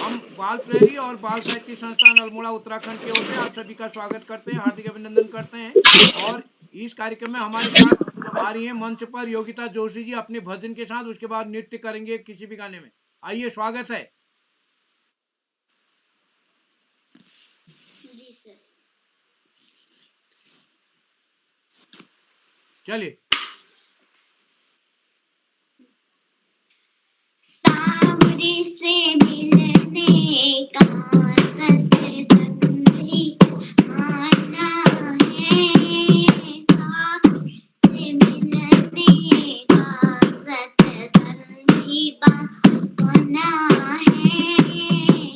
हम बाल प्रहरी और बाल साहित्य संस्थान अल्मोड़ा उत्तराखंड की ओर से आप सभी का स्वागत करते हैं, हार्दिक अभिनंदन करते हैं। और इस कार्यक्रम में हमारे साथ आ रही है मंच पर योगिता जोशी जी अपने भजन के साथ, उसके बाद नृत्य करेंगे किसी भी गाने में। आइए, स्वागत है। जी सर। चलिए। सावरे से मिलने का सत्संगी आना है, सावरे से मिलने का सत्संगी आना है।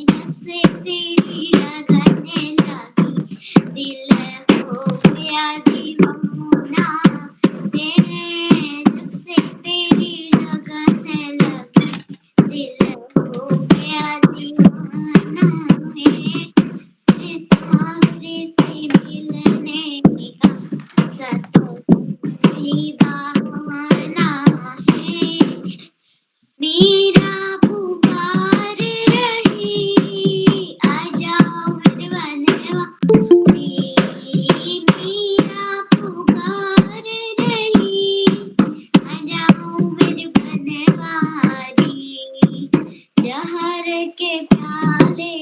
जब से तेरी लगन लगी दिल हो गया दीवाना है, जब से तेरी लगन लगी दिल हो गया दीवाना है, सावरे से मिलने का सत्संगी बहाना है। मेरा पुकार रही आ जाओ मेरे बनवा, मेरा पुकार रही आ जाओ मेरे बनवारी, जहर के प्याले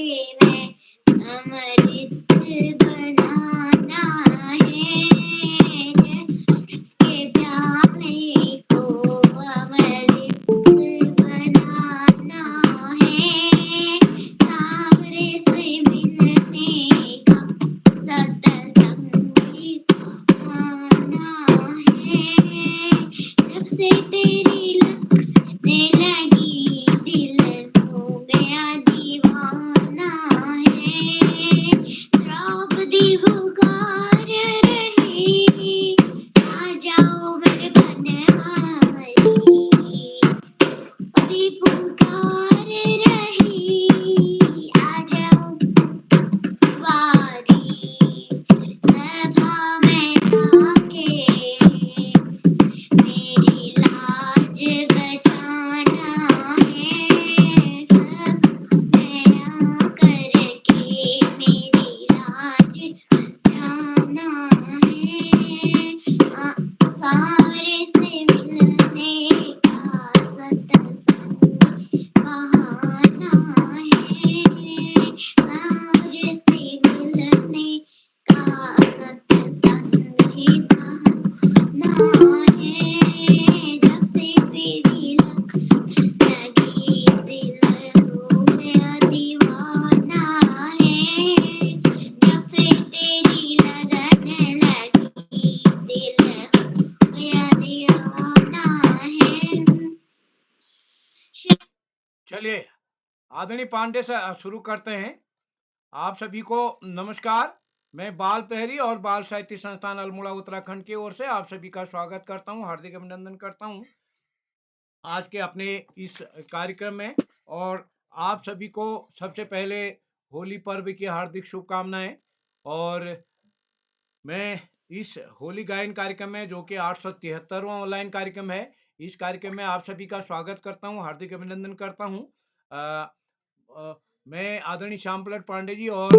में अमृत बनाना है, के प्याले को अमृत बनाना है, सावरे से मिलने का सत्संगी आना है। जब से तेरी लगने लगी दिल हो गया दीवाना है, द्रौपदी पुकार रही आ जाओ मेरे बनवारी, द्रौपदी पुकार रही आ जाओ वारी, सभा में आके मेरी लाज बचाना है, सब में आकर के मेरी लाज बचाना है, सावरे से मिलने का सत्संगी बहाना है, सावरे से मिलने का सत्संगी बहाना है, जब से तेरी लगी दिल हो गया दीवाना है, जब से तेरी लगन लगी दिल हो गया दीवाना है। चलिए, आदरणीय पांडे से शुरू करते हैं। आप सभी को नमस्कार। मैं बाल प्रहरी और बाल साहित्य संस्थान अल्मोड़ा उत्तराखंड की ओर से आप सभी का स्वागत करता हूं, हार्दिक अभिनंदन करता हूं आज के अपने इस कार्यक्रम में। और आप सभी को सबसे पहले होली पर्व की हार्दिक शुभकामनाएं। और मैं इस होली गायन कार्यक्रम में, जो कि 873वां ऑनलाइन कार्यक्रम है, इस कार्यक्रम में आप सभी का स्वागत करता हूं, हार्दिक अभिनंदन करता हूं। मैं आदरणीय श्याम प्रसाद पांडे जी और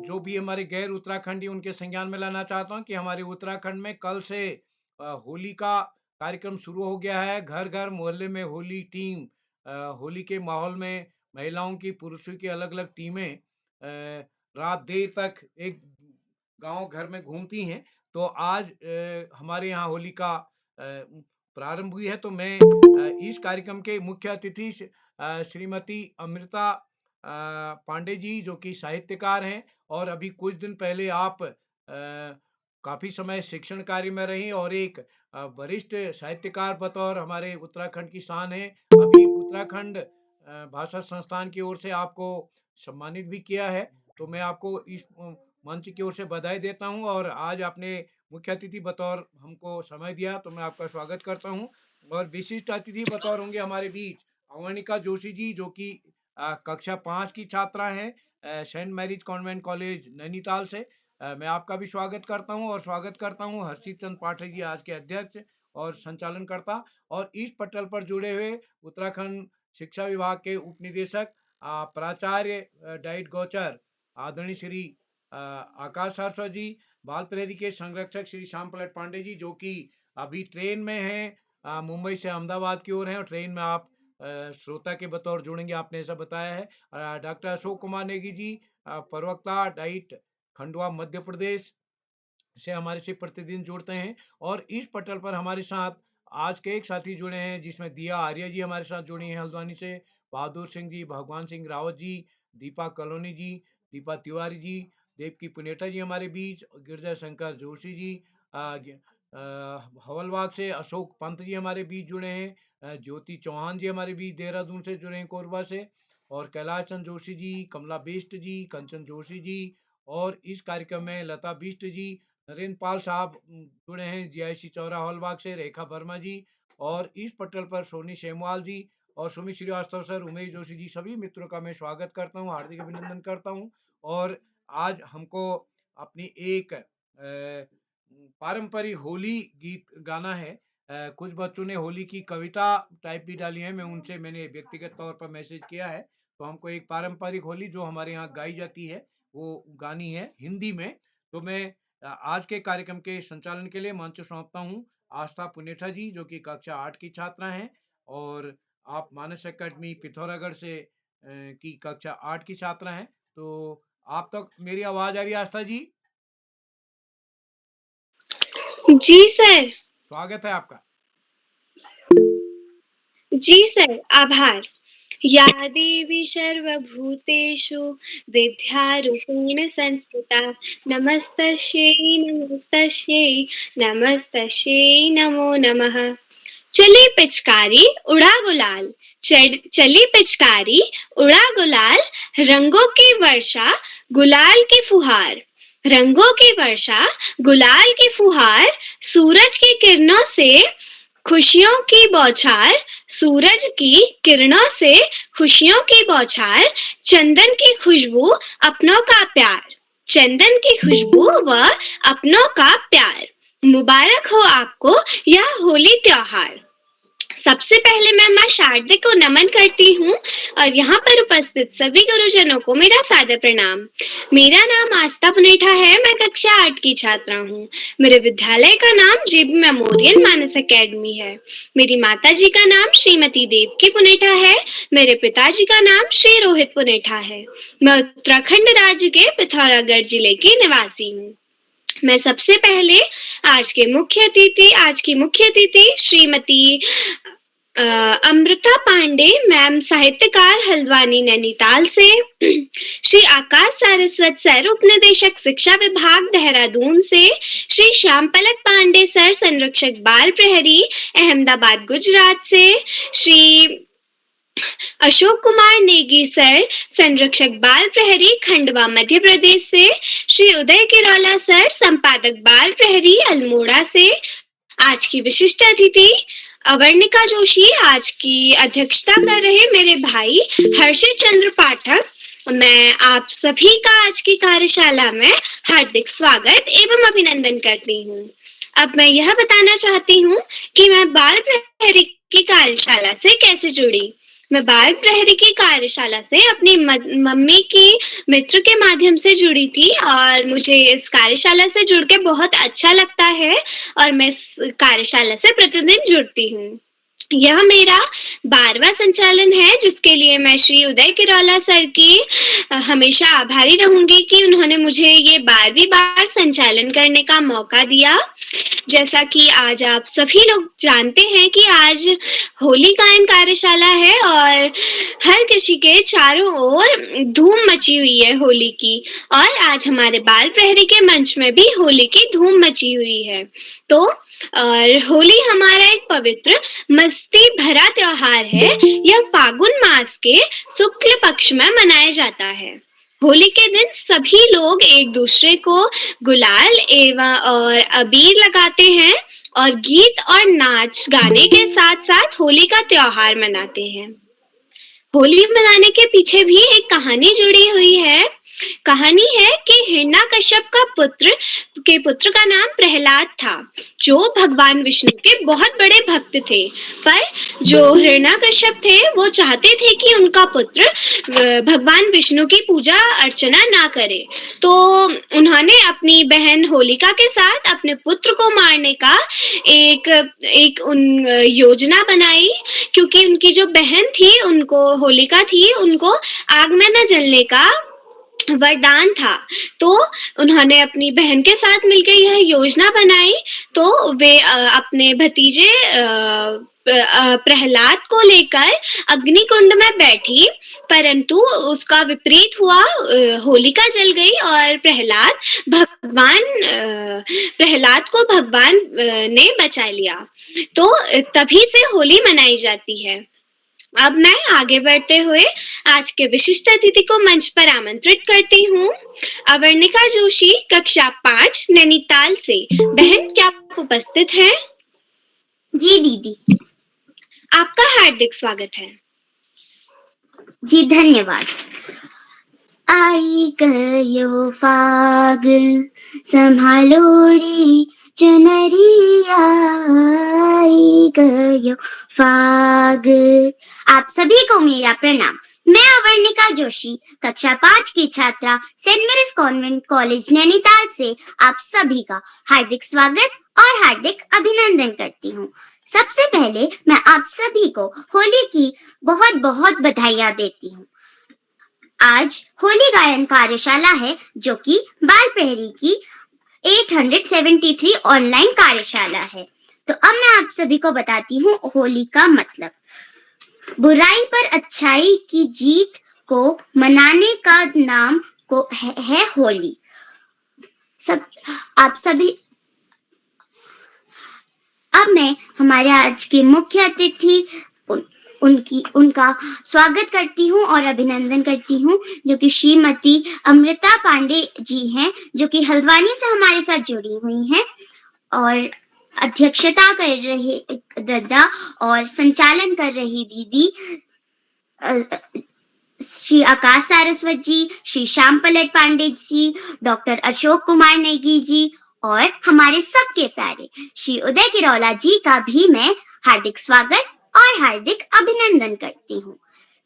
जो भी हमारे गैर उत्तराखंडी, उनके संज्ञान में लाना चाहता हूं कि हमारे उत्तराखंड में कल से होली का कार्यक्रम शुरू हो गया है। घर घर मोहल्ले में होली टीम, होली के माहौल में महिलाओं की, पुरुषों की अलग अलग टीमें रात देर तक एक गांव घर में घूमती हैं। तो आज हमारे यहाँ होली का प्रारंभ हुई है। तो मैं इस कार्यक्रम के मुख्य अतिथि श्रीमती अमृता पांडे जी, जो कि साहित्यकार हैं और अभी कुछ दिन पहले आप काफी समय शिक्षण कार्य में रही और एक वरिष्ठ साहित्यकार बतौर हमारे उत्तराखंड की शान है। अभी उत्तराखंड भाषा संस्थान की ओर से आपको सम्मानित भी किया है। तो मैं आपको इस मंच की ओर से बधाई देता हूं। और आज आपने मुख्य अतिथि बतौर हमको समय दिया, तो मैं आपका स्वागत करता हूं। और विशिष्ट अतिथि बतौर होंगे हमारे बीच अवनिका जोशी जी, जो कि कक्षा 5 की छात्रा हैं Saint Mary's Convent College Nainital से। मैं आपका भी स्वागत करता हूं। और स्वागत करता हूं हर्षित चंद पाठक जी, आज के अध्यक्ष और संचालनकर्ता। और इस पटल पर जुड़े हुए उत्तराखंड शिक्षा विभाग के उप निदेशक प्राचार्य डाइट गोचर आदरणीय श्री आकाश सरस्वत जी, बाल प्रहरी के संरक्षक श्री श्याम पलट पांडे जी, जो कि अभी ट्रेन में हैं, मुंबई से अहमदाबाद की ओर हैं, और ट्रेन में आप श्रोता के बतौर जुड़ेंगे, आपने ऐसा बताया है। डॉक्टर अशोक कुमार नेगी जी, प्रवक्ता डाइट खंडवा मध्य प्रदेश से हमारे से प्रतिदिन जुड़ते हैं। और इस पटल पर हमारे साथ आज के एक साथी जुड़े हैं, जिसमें दिया आर्य जी हमारे साथ जुड़ी हैं हल्द्वानी से, बहादुर सिंह जी, भगवान सिंह रावत जी, दीपा कॉलोनी जी, दीपा तिवारी जी, देवकी पुनेटा जी हमारे बीच, गिरजा शंकर जोशी जी, हवलबाग से अशोक पंत जी हमारे बीच जुड़े हैं, ज्योति चौहान जी हमारे बीच देहरादून से जुड़े हैं कोरबा से, और कैलाश चंद जोशी जी, कमला बिष्ट जी, कंचन जोशी जी, और इस कार्यक्रम में लता बिष्ट जी, नरेंद्र पाल साहब जुड़े हैं जीआईसी चौरा हॉलबाग से, रेखा वर्मा जी, और इस पटल पर सोनी शेमवाल जी और सुमित श्रीवास्तव सर, उमेश जोशी जी, सभी मित्रों का मैं स्वागत करता हूं, हार्दिक अभिनंदन करता हूं। और आज हमको अपनी एक पारंपरिक होली गीत गाना है। कुछ बच्चों ने होली की कविता टाइप भी डाली है, मैंने व्यक्तिगत तौर पर मैसेज किया है, तो हमको एक पारंपरिक होली जो हमारे यहाँ गाई जाती है वो गानी है हिंदी में। तो मैं आज के कार्यक्रम के संचालन के लिए मंच सौंपता हूँ आस्था पुनेठा जी, जो कि कक्षा 8 की छात्रा हैं, और आप मानस एकेडमी पिथौरागढ़ से की कक्षा 8 की छात्रा हैं। तो आप तक मेरी आवाज आ रही है आस्था जी? जी सर। स्वागत है आपका। जी सर, आभार। या देवी सर्वभूतेषु विद्यारूपेण संस्थिता नमस्तस्यै नमस्तस्यै नमस्तस्यै नमो नमः। चली पिचकारी उड़ा गुलाल, चली पिचकारी उड़ा गुलाल, रंगों की वर्षा गुलाल की फुहार, रंगों की वर्षा गुलाल की फुहार, सूरज की किरणों से खुशियों की बौछार, सूरज की किरणों से खुशियों की बौछार, चंदन की खुशबू अपनों का प्यार, चंदन की खुशबू व अपनों का प्यार। मुबारक हो आपको यह होली त्योहार। सबसे पहले मैं मां शारदे को नमन करती हूँ और यहाँ पर उपस्थित सभी गुरुजनों को मेरा सादर प्रणाम। मेरा नाम आस्था पुनेठा है, मैं कक्षा 8 की छात्रा हूँ। मेरे विद्यालय का नाम जेबी मेमोरियल मानस एकेडमी है। मेरी माता जी का नाम श्रीमती देवकी पुनेठा है, मेरे पिताजी का नाम श्री रोहित पुनेठा है। मैं उत्तराखंड राज्य के पिथौरागढ़ जिले की निवासी हूँ। मैं सबसे पहले आज की मुख्य अतिथि श्रीमती अमृता पांडे मैम, साहित्यकार हल्द्वानी नैनीताल से, श्री आकाश सारस्वत सर, उपनिदेशक शिक्षा विभाग देहरादून से, श्री श्याम पलक पांडे सर, संरक्षक बाल प्रहरी अहमदाबाद गुजरात से, श्री अशोक कुमार नेगी सर, संरक्षक बाल प्रहरी खंडवा मध्य प्रदेश से, श्री उदय किरोला सर, संपादक बाल प्रहरी अल्मोड़ा से। आज की विशिष्ट अतिथि अवर्णिका जोशी, आज की अध्यक्षता कर रहे मेरे भाई हर्षित चंद्र पाठक। मैं आप सभी का आज की कार्यशाला में हार्दिक स्वागत एवं अभिनंदन करती हूँ। अब मैं यह बताना चाहती हूँ कि मैं बाल प्रहरी की कार्यशाला से कैसे जुड़ी। मैं बाल प्रहरी की कार्यशाला से अपनी मम्मी की मित्र के माध्यम से जुड़ी थी और मुझे इस कार्यशाला से जुड़ के बहुत अच्छा लगता है और मैं इस कार्यशाला से प्रतिदिन जुड़ती हूँ। यह मेरा 12वां संचालन है, जिसके लिए मैं श्री उदय किरोला सर की हमेशा आभारी रहूंगी कि उन्होंने मुझे ये 12वीं बार संचालन करने का मौका दिया। जैसा कि आज आप सभी लोग जानते हैं कि आज होली गायन कार्यशाला है और हर किसी के चारों ओर धूम मची हुई है होली की, और आज हमारे बाल प्रहरी के मंच में भी होली की धूम मची हुई है। तो और होली हमारा एक पवित्र मस्ती भरा त्योहार है। यह फागुन मास के शुक्ल पक्ष में मनाया जाता है। होली के दिन सभी लोग एक दूसरे को गुलाल एवं और अबीर लगाते हैं और गीत और नाच गाने के साथ साथ होली का त्योहार मनाते हैं। होली मनाने के पीछे भी एक कहानी जुड़ी हुई है। कहानी है कि हिरण्यकश्यप के पुत्र का नाम प्रहलाद था, जो भगवान विष्णु के बहुत बड़े भक्त थे। पर जो हिरण्यकश्यप थे वो चाहते थे कि उनका पुत्र भगवान विष्णु की पूजा अर्चना ना करे, तो उन्होंने अपनी बहन होलिका के साथ अपने पुत्र को मारने का एक एक उन योजना बनाई, क्योंकि उनकी जो बहन थी, उनको होलिका थी, उनको आग में न जलने का वरदान था। तो उन्होंने अपनी बहन के साथ मिलकर यह योजना बनाई। तो वे अपने भतीजे प्रहलाद को लेकर अग्निकुंड में बैठी, परंतु उसका विपरीत हुआ। होलिका जल गई और प्रहलाद को भगवान ने बचा लिया। तो तभी से होली मनाई जाती है। अब मैं आगे बढ़ते हुए आज के विशिष्ट अतिथि को मंच पर आमंत्रित करती हूँ। अवर्णिका जोशी, कक्षा 5, नैनीताल से। बहन, क्या आप उपस्थित हैं? जी दीदी। आपका हार्दिक स्वागत है। जी धन्यवाद। आई गयो फाग संभालो रे चुनरिया, आई गयो फाग। आप सभी को मेरा प्रणाम। मैं अवर्णिका जोशी, कक्षा 5 की छात्रा, Saint Mary's Convent College Nainital से आप सभी का हार्दिक स्वागत और हार्दिक अभिनंदन करती हूँ। सबसे पहले मैं आप सभी को होली की बहुत बहुत बधाइयाँ देती हूँ। आज होली गायन कार्यशाला है, जो कि बाल प्रहरी की 873 ऑनलाइन कार्यशाला है। तो अब मैं आप सभी को बताती हूँ होली का मतलब। बुराई पर अच्छाई की जीत को मनाने का नाम को है होली। आप सभी, अब मैं हमारे आज के मुख्य अतिथि उनका स्वागत करती हूँ और अभिनंदन करती हूँ, जो कि श्रीमती अमृता पांडे जी हैं, जो कि हल्द्वानी से हमारे साथ जुड़ी हुई हैं और अध्यक्षता कर रही दादा और संचालन कर रही दीदी श्री आकाश सारस्वत जी, श्री श्याम पलट पांडे जी, डॉक्टर अशोक कुमार नेगी जी और हमारे सबके प्यारे श्री उदय किरौला जी का भी मैं हार्दिक स्वागत और हार्दिक अभिनंदन करती हूँ।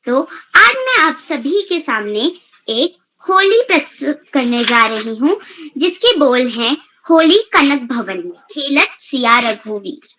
तो आज मैं आप सभी के सामने एक होली प्रस्तुत करने जा रही हूँ, जिसके बोल हैं, होली कनक भवन में खेलत सिया रघुवीर।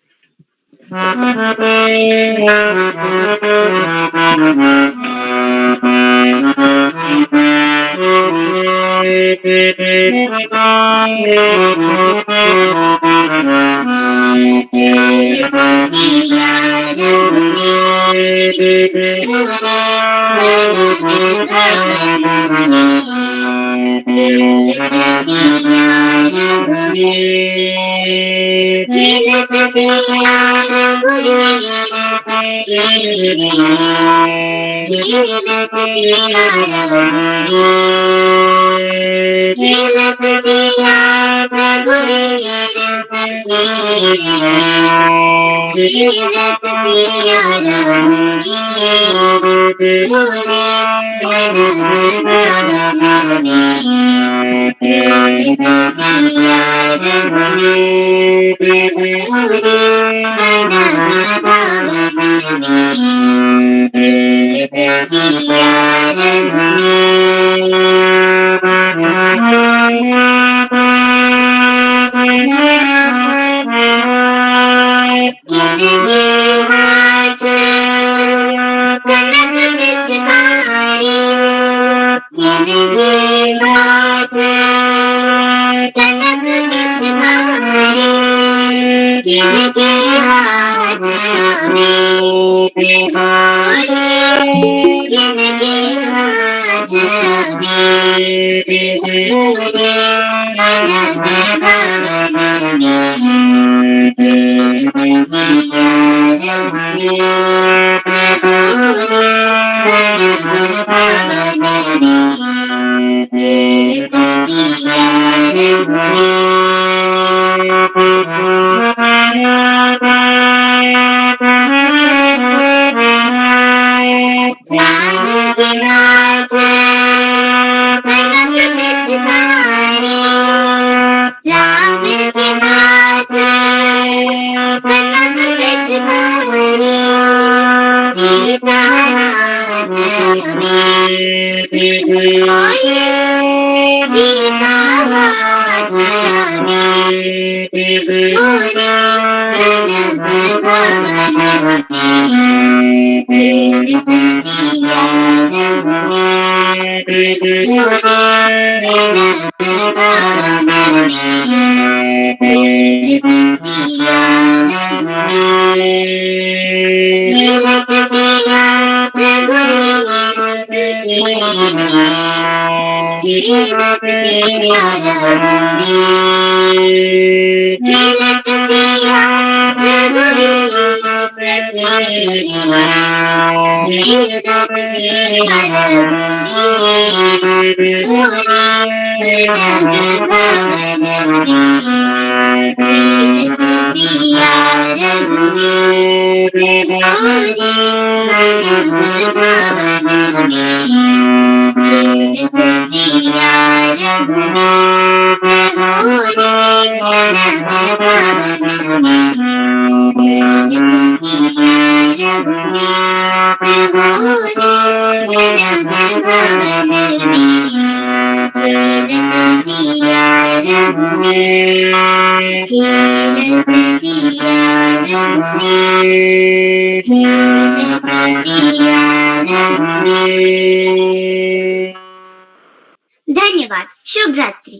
धन्यवाद। शुभ रात्रि।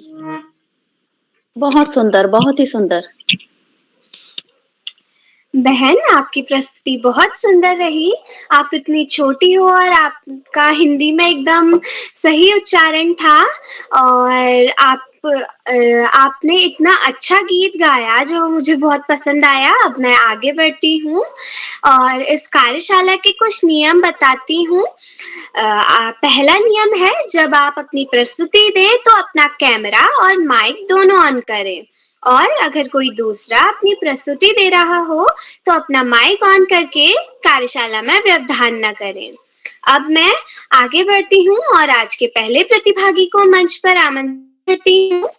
बहुत सुंदर, बहुत ही सुंदर। बहन, आपकी प्रस्तुति बहुत सुंदर रही। आप इतनी छोटी हो और आपका हिंदी में एकदम सही उच्चारण था और आपने इतना अच्छा गीत गाया जो मुझे बहुत पसंद आया। अब मैं आगे बढ़ती हूँ और इस कार्यशाला के कुछ नियम बताती हूँ। पहला नियम है, जब आप अपनी प्रस्तुति दें तो अपना कैमरा और माइक दोनों ऑन करें और अगर कोई दूसरा अपनी प्रस्तुति दे रहा हो तो अपना माइक ऑन करके कार्यशाला में व्यवधान न करें। अब मैं आगे बढ़ती हूँ और आज के पहले प्रतिभागी को मंच पर आमंत्रित करती हूँ।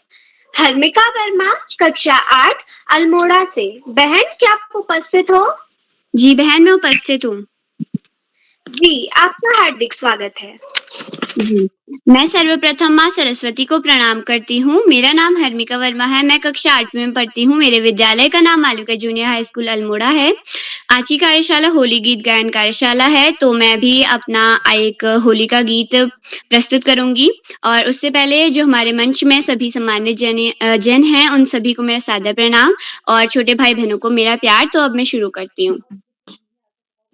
हर्मिका वर्मा, कक्षा 8, अल्मोड़ा से। बहन, क्या आप उपस्थित हो? जी बहन, मैं उपस्थित हूँ। जी, आपका हार्दिक स्वागत है। जी, मैं सर्वप्रथम माँ सरस्वती को प्रणाम करती हूँ। मेरा नाम हर्मिका वर्मा है। मैं कक्षा 8वीं में पढ़ती हूँ। मेरे विद्यालय का नाम Malvika Junior High School Almora है। आज की कार्यशाला होली गीत गायन कार्यशाला है, तो मैं भी अपना एक होली का गीत प्रस्तुत करूंगी। और उससे पहले जो हमारे मंच में सभी सम्मानित जन हैं, उन सभी को मेरा सादर प्रणाम और छोटे भाई बहनों को मेरा प्यार। तो अब मैं शुरू करती हूँ।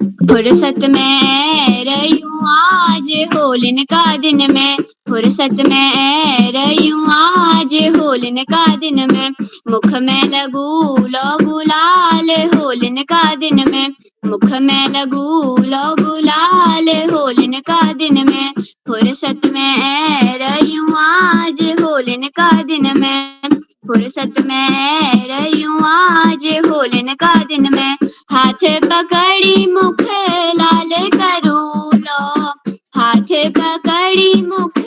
फुर्सत में रही हूँ आज होलिन का दिन में, फुर्सत में रही हूँ आज होलिन का दिन में, मुख में लगू लो गुलाल होलिन का दिन में, मुख में लगू लो गुलाल होलिन का दिन में, फुर्सत में रही हूँ आज होलिन का दिन में, फुर्सत में रही हूँ आज होलिन का दिन में, हाथ पकड़ी मुख लाल करू लो, हाथ पकड़ी मुख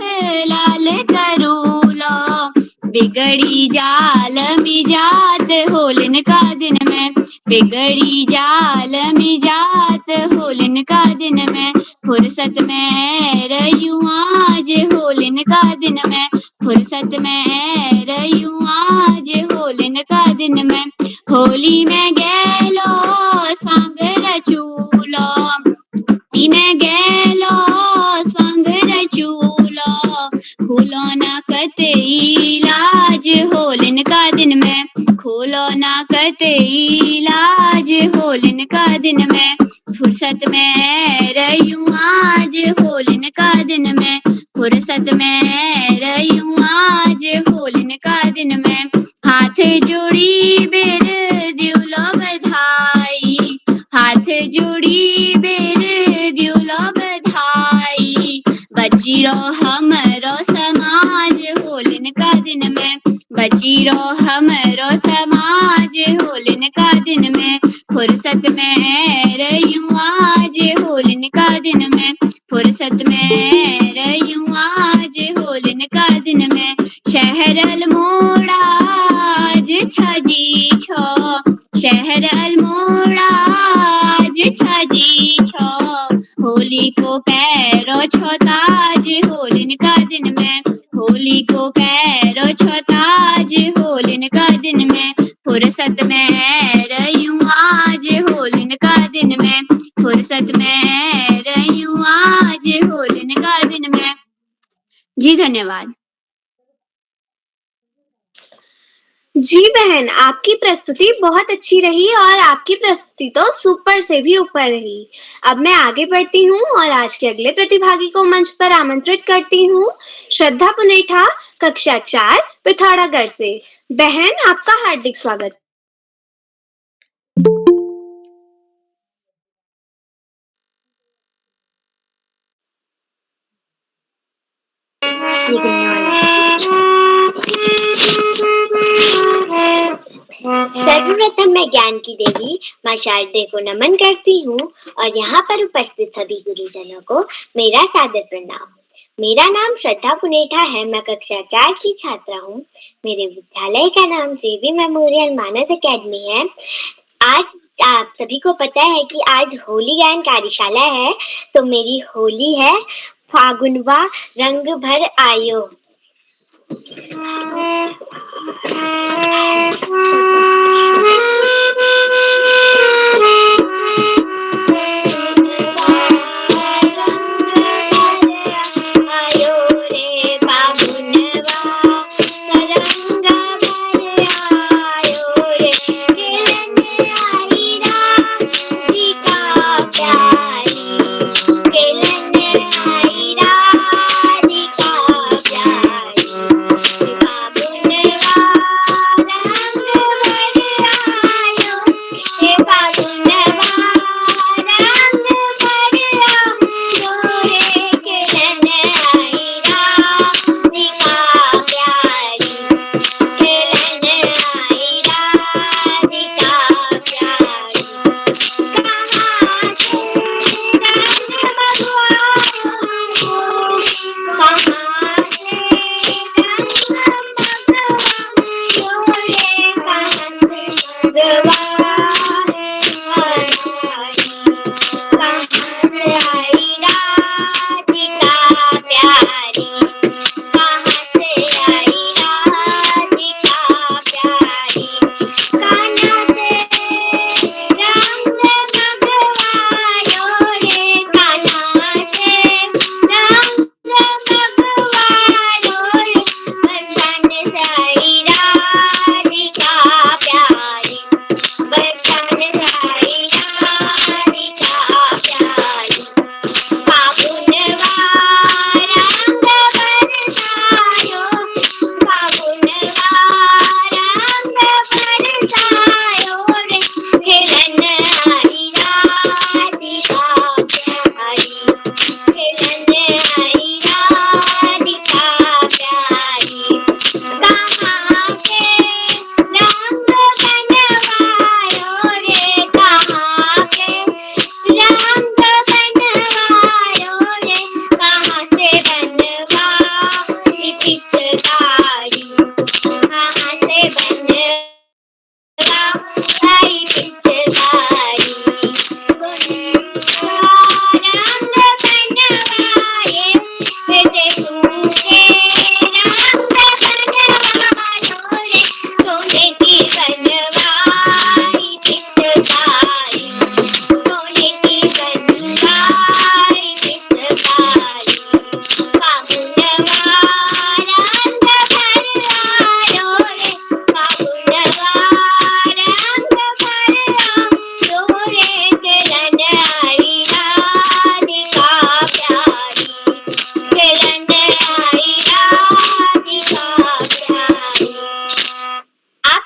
लाल करू लो, बिगड़ी जाल मिजात होलिन का दिन में, बिगड़ी जाल मिजात होलिन का दिन में, फुर्सत में रही हूँ आज होलिन का दिन में, फुर्सत में रही हूँ आज होलिन का दिन में, होली में गेलो संग रचूलो, में गेलो संग रचूलो, खुलो ना कते इलाज होलिन का दिन में, खोलो ना कते इलाज होलिन का दिन में, फुर्सत में रही हूँ आज होलिन का दिन में, फुर्सत में रही हूँ आज होलिन का दिन में, हाथ जोड़ी बेर दिउलो बधाई, हाथ जोड़ी बेर दिउलो बधाई, बची रो हमरो समाज होलिन का दिन में, बची रो हमरो समाज होलिन का दिन में, फुर्सत में रही हूँ आज होलिन का दिन में, फुर्सत में रही हूँ आज होलिन का दिन में, शहर अल्मोड़ा आज छजी छो, शहर अल्मोड़ा आज छजी छो, होली को पैरों छोताज होलिन का दिन में, होली को पैरों छोताज होलिन का दिन में, फुर्सत में रयूं आज होलिन का दिन में, फुर्सत में रयूं आज होलिन का दिन में। जी धन्यवाद। जी बहन, आपकी प्रस्तुति बहुत अच्छी रही और आपकी प्रस्तुति तो सुपर से भी ऊपर रही। अब मैं आगे बढ़ती हूँ और आज के अगले प्रतिभागी को मंच पर आमंत्रित करती हूँ। श्रद्धा पुनेठा, कक्षा 4, पिथौरागढ़ से। बहन, आपका हार्दिक स्वागत। सर्वप्रथम मैं ज्ञान की देवी माँ शारदे को नमन करती हूँ और यहाँ पर उपस्थित सभी गुरुजनों को मेरा सादर प्रणाम। मेरा नाम श्रद्धा पुनेठा है। मैं कक्षा 4 की छात्रा हूँ। मेरे विद्यालय का नाम देवी मेमोरियल मानस एकेडमी है। आज आप सभी को पता है कि आज होली गायन कार्यशाला है, तो मेरी होली है फागुनवा रंग भर आयो।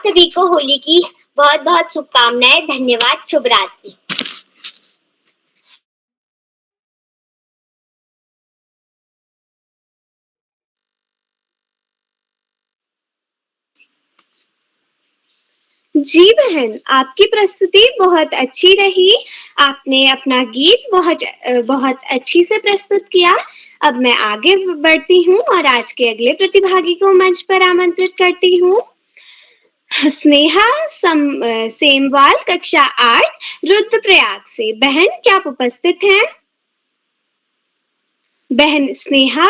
सभी को होली की बहुत बहुत शुभकामनाएं। धन्यवाद। शुभ रात्रि। जी बहन, आपकी प्रस्तुति बहुत अच्छी रही। आपने अपना गीत बहुत अच्छी से प्रस्तुत किया। अब मैं आगे बढ़ती हूँ और आज के अगले प्रतिभागी को मंच पर आमंत्रित करती हूँ। स्नेहा सेमवाल, कक्षा 8, रुद्रप्रयाग से। बहन, क्या आप उपस्थित हैं? बहन स्नेहा,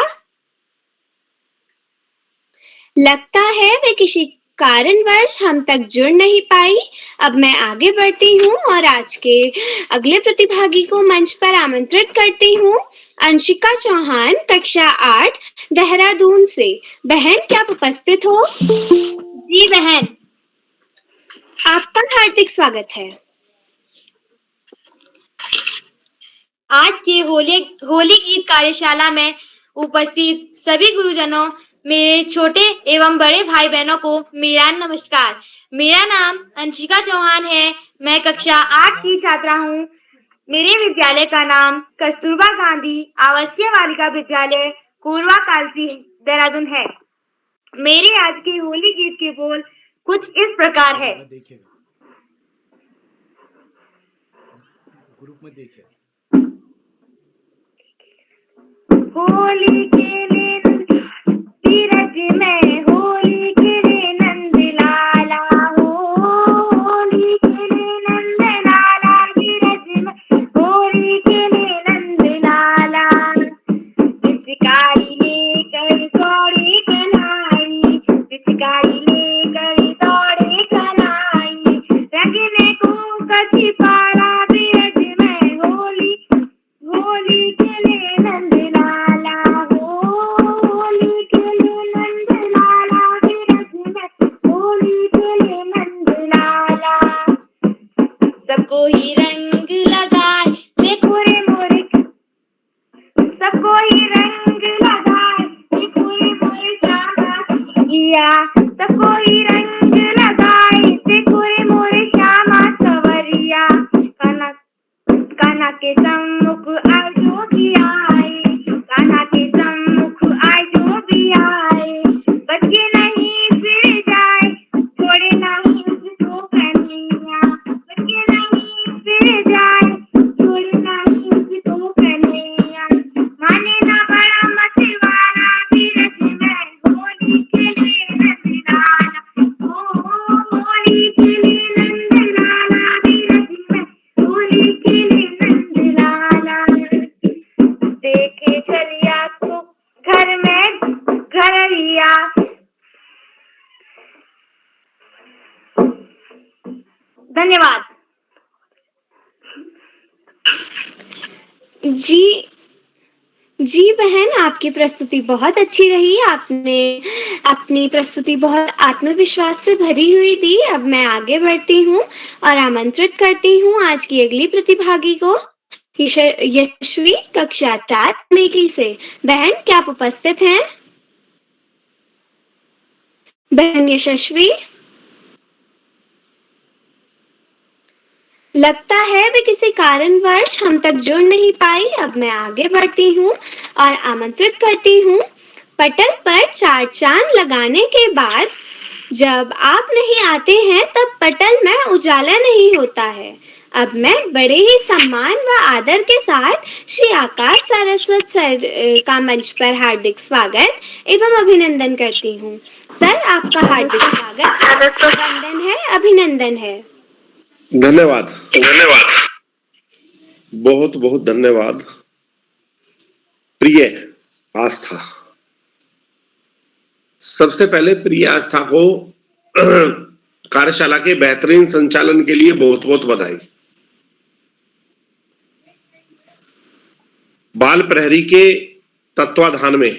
लगता है वे किसी कारणवश हम तक जुड़ नहीं पाई। अब मैं आगे बढ़ती हूँ और आज के अगले प्रतिभागी को मंच पर आमंत्रित करती हूँ। अंशिका चौहान, कक्षा 8, देहरादून से। बहन, क्या आप उपस्थित हो? जी बहन। आपका हार्दिक स्वागत है। आज की होली गीत कार्यशाला में उपस्थित सभी गुरुजनों, मेरे छोटे एवं बड़े भाई बहनों को मेरा नमस्कार। मेरा नाम अंशिका चौहान है। मैं कक्षा 8 की छात्रा हूँ। मेरे विद्यालय का नाम कस्तूरबा गांधी आवासीय बालिका विद्यालय कोरवा कालसी देहरादून है। मेरे आज के होली गीत के बोल कुछ इस प्रकार है। ग्रुप में देखिए। होली खेले तीरथ में, होली खेले नंद लाला हो, होली खेले नंद लाला तीरथ में, होली खेले नंद लाला। पिचकारी लेकर दौड़े कन्हई, पिचकारी लेकर दौड़े कन्हई, रंगने को कची पारा बीरज में, होली होली खेले नंद लाला हो, होली खेले नंद लाला बीरज में, होली खेले नंद लाला। सबको ही रंग लगाए देखो रे मोरे, सबको ही रंग लगाए देखो रे मोरे श्यामा सवरिया, सबको ही रंग लगाए देखो रे मोरे श्यामा सवरिया। कान्हा के सम्मुख आए जो भी आए, कान्हा के सम्मुख आए जो भी आए, बच्चे नहीं फिर जाए, छोड़े नहीं उसको कन्हैया, बच्चे नहीं फिर जाए, छोड़े नहीं उसको कन्हैया। माने ना बड़ा मतवाला बीरज में, होली खेले नंद लाला हो, होली खेले नंद लाला बीरज में, होली खेले नंद लाला। देखे छलिया को घर में घरैया, धन्यवाद। जी बहन, आपकी प्रस्तुति बहुत अच्छी रही। आपने अपनी प्रस्तुति बहुत आत्मविश्वास से भरी हुई दी। अब मैं आगे बढ़ती हूँ और आमंत्रित करती हूँ आज की अगली प्रतिभागी को, यशस्वी, कक्षा 4 अमेठी से। बहन, क्या आप उपस्थित हैं? बहन यशस्वी, लगता है वे किसी कारणवश हम तक जुड़ नहीं पाई। अब मैं आगे बढ़ती हूँ और आमंत्रित करती हूँ। पटल पर 4 चांद लगाने के बाद जब आप नहीं आते हैं तब पटल में उजाला नहीं होता है। अब मैं बड़े ही सम्मान व आदर के साथ श्री आकाश सारस्वत सर का मंच पर हार्दिक स्वागत एवं अभिनंदन करती हूँ। सर, आपका हार्दिक स्वागत, वंदन है, अभिनंदन है। धन्यवाद धन्यवाद, बहुत बहुत धन्यवाद। प्रिय आस्था, सबसे पहले प्रिय आस्था को कार्यशाला के बेहतरीन संचालन के लिए बहुत बहुत बधाई। बाल प्रहरी के तत्वाधान में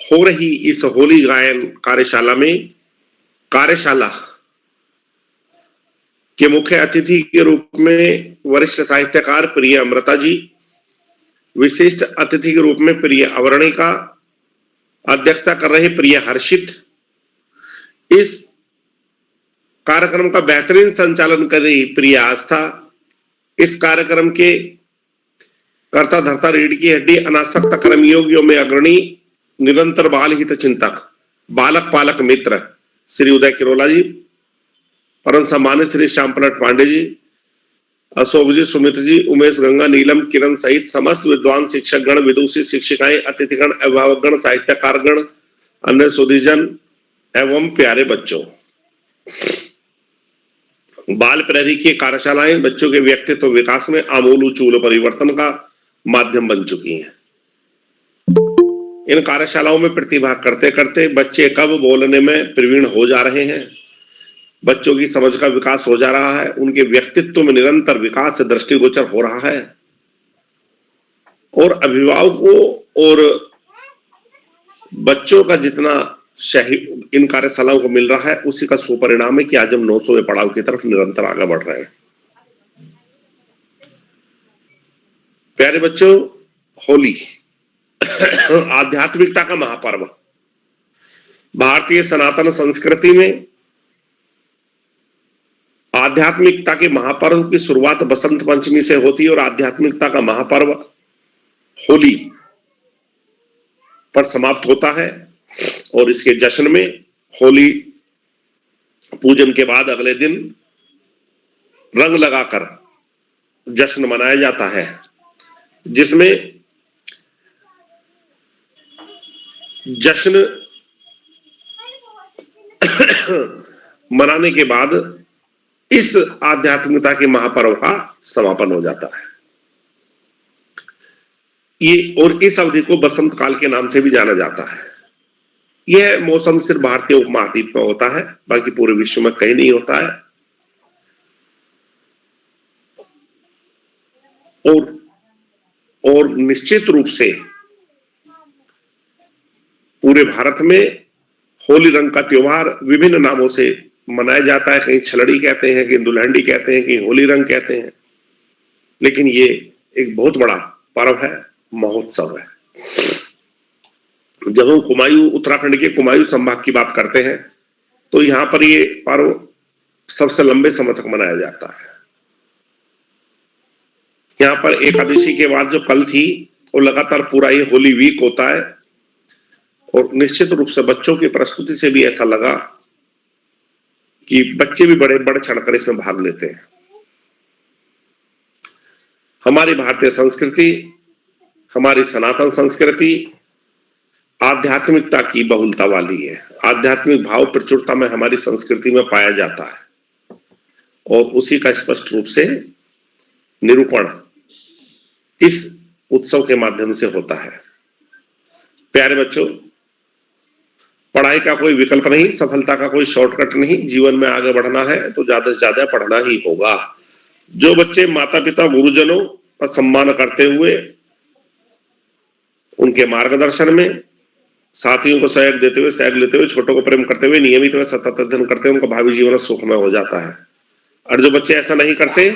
हो रही इस होली गायन कार्यशाला में कार्यशाला के मुख्य अतिथि के रूप में वरिष्ठ साहित्यकार प्रिय अमृता जी, विशिष्ट अतिथि के रूप में प्रिय अवर्णिका, अध्यक्षता कर रहे प्रिय हर्षित, इस कार्यक्रम का बेहतरीन संचालन कर रही प्रिय आस्था, इस कार्यक्रम के कर्ता धर्ता रीढ़ की हड्डी अनासक्त कर्मयोगियों में अग्रणी, निरंतर बाल हित चिंतक, बालक पालक मित्र श्री उदय किरोला जी, परम सम्मानित श्री श्याम पलट पांडे जी, अशोक जी, सुमित जी, उमेश, गंगा, नीलम, किरण सहित समस्त विद्वान शिक्षक गण, विदुषी शिक्षिकाएं, अतिथिगण, अभिभावकगण, साहित्यकारगण, अन्य सुधीजन एवं प्यारे बच्चों। बाल प्रहरी की कार्यशालाएं बच्चों के व्यक्तित्व विकास में आमूल चूल परिवर्तन का माध्यम बन चुकी हैं। इन कार्यशालाओं में प्रतिभाग करते करते बच्चे कब बोलने में प्रवीण हो जा रहे हैं, बच्चों की समझ का विकास हो जा रहा है, उनके व्यक्तित्व में निरंतर विकास से दृष्टिगोचर हो रहा है, और अभिभावकों और बच्चों का जितना इन कार्यशालाओं को मिल रहा है, उसी का सुपरिणाम है कि आज हम 900वें पड़ाव की तरफ निरंतर आगे बढ़ रहे हैं। प्यारे बच्चों, होली आध्यात्मिकता का महापर्व। भारतीय सनातन संस्कृति में आध्यात्मिकता के महापर्व की शुरुआत बसंत पंचमी से होती है और आध्यात्मिकता का महापर्व होली पर समाप्त होता है। और इसके जश्न में होली पूजन के बाद अगले दिन रंग लगाकर जश्न मनाया जाता है, जिसमें जश्न मनाने के बाद इस आध्यात्मिकता के महापर्व का समापन हो जाता है। ये और इस अवधि को बसंत काल के नाम से भी जाना जाता है। यह मौसम सिर्फ भारतीय उपमहाद्वीप में होता है, बाकी पूरे विश्व में कहीं नहीं होता है। और निश्चित रूप से पूरे भारत में होली रंग का त्योहार विभिन्न नामों से मनाया जाता है। कहीं छलड़ी कहते हैं, कहीं दुल्हनडी कहते हैं, कहीं होली रंग कहते हैं, लेकिन ये एक बहुत बड़ा पर्व है, महोत्सव है। जब हम कुमायूं, उत्तराखंड के कुमायूं संभाग की बात करते हैं तो यहां पर ये पर्व सबसे लंबे समय तक मनाया जाता है। यहाँ पर एकादशी के बाद जो कल थी वो लगातार पूरा ये होली वीक होता है, और निश्चित रूप से बच्चों की प्रस्तुति से भी ऐसा लगा कि बच्चे भी बड़े बढ़ चढ़कर इसमें भाग लेते हैं। हमारी भारतीय संस्कृति, हमारी सनातन संस्कृति आध्यात्मिकता की बहुलता वाली है। आध्यात्मिक भाव प्रचुरता में हमारी संस्कृति में पाया जाता है, और उसी का स्पष्ट रूप से निरूपण इस उत्सव के माध्यम से होता है। प्यारे बच्चों, पढ़ाई का कोई विकल्प नहीं, सफलता का कोई शॉर्टकट नहीं। जीवन में आगे बढ़ना है तो ज्यादा से ज्यादा पढ़ना ही होगा। जो बच्चे माता पिता गुरुजनों का सम्मान करते हुए, उनके मार्गदर्शन में, साथियों को सहयोग देते हुए, सहयोग लेते हुए, छोटों को प्रेम करते हुए, नियमित व सतत अध्ययन करते हुए, उनका भावी जीवन सुखमय हो जाता है। और जो बच्चे ऐसा नहीं करते,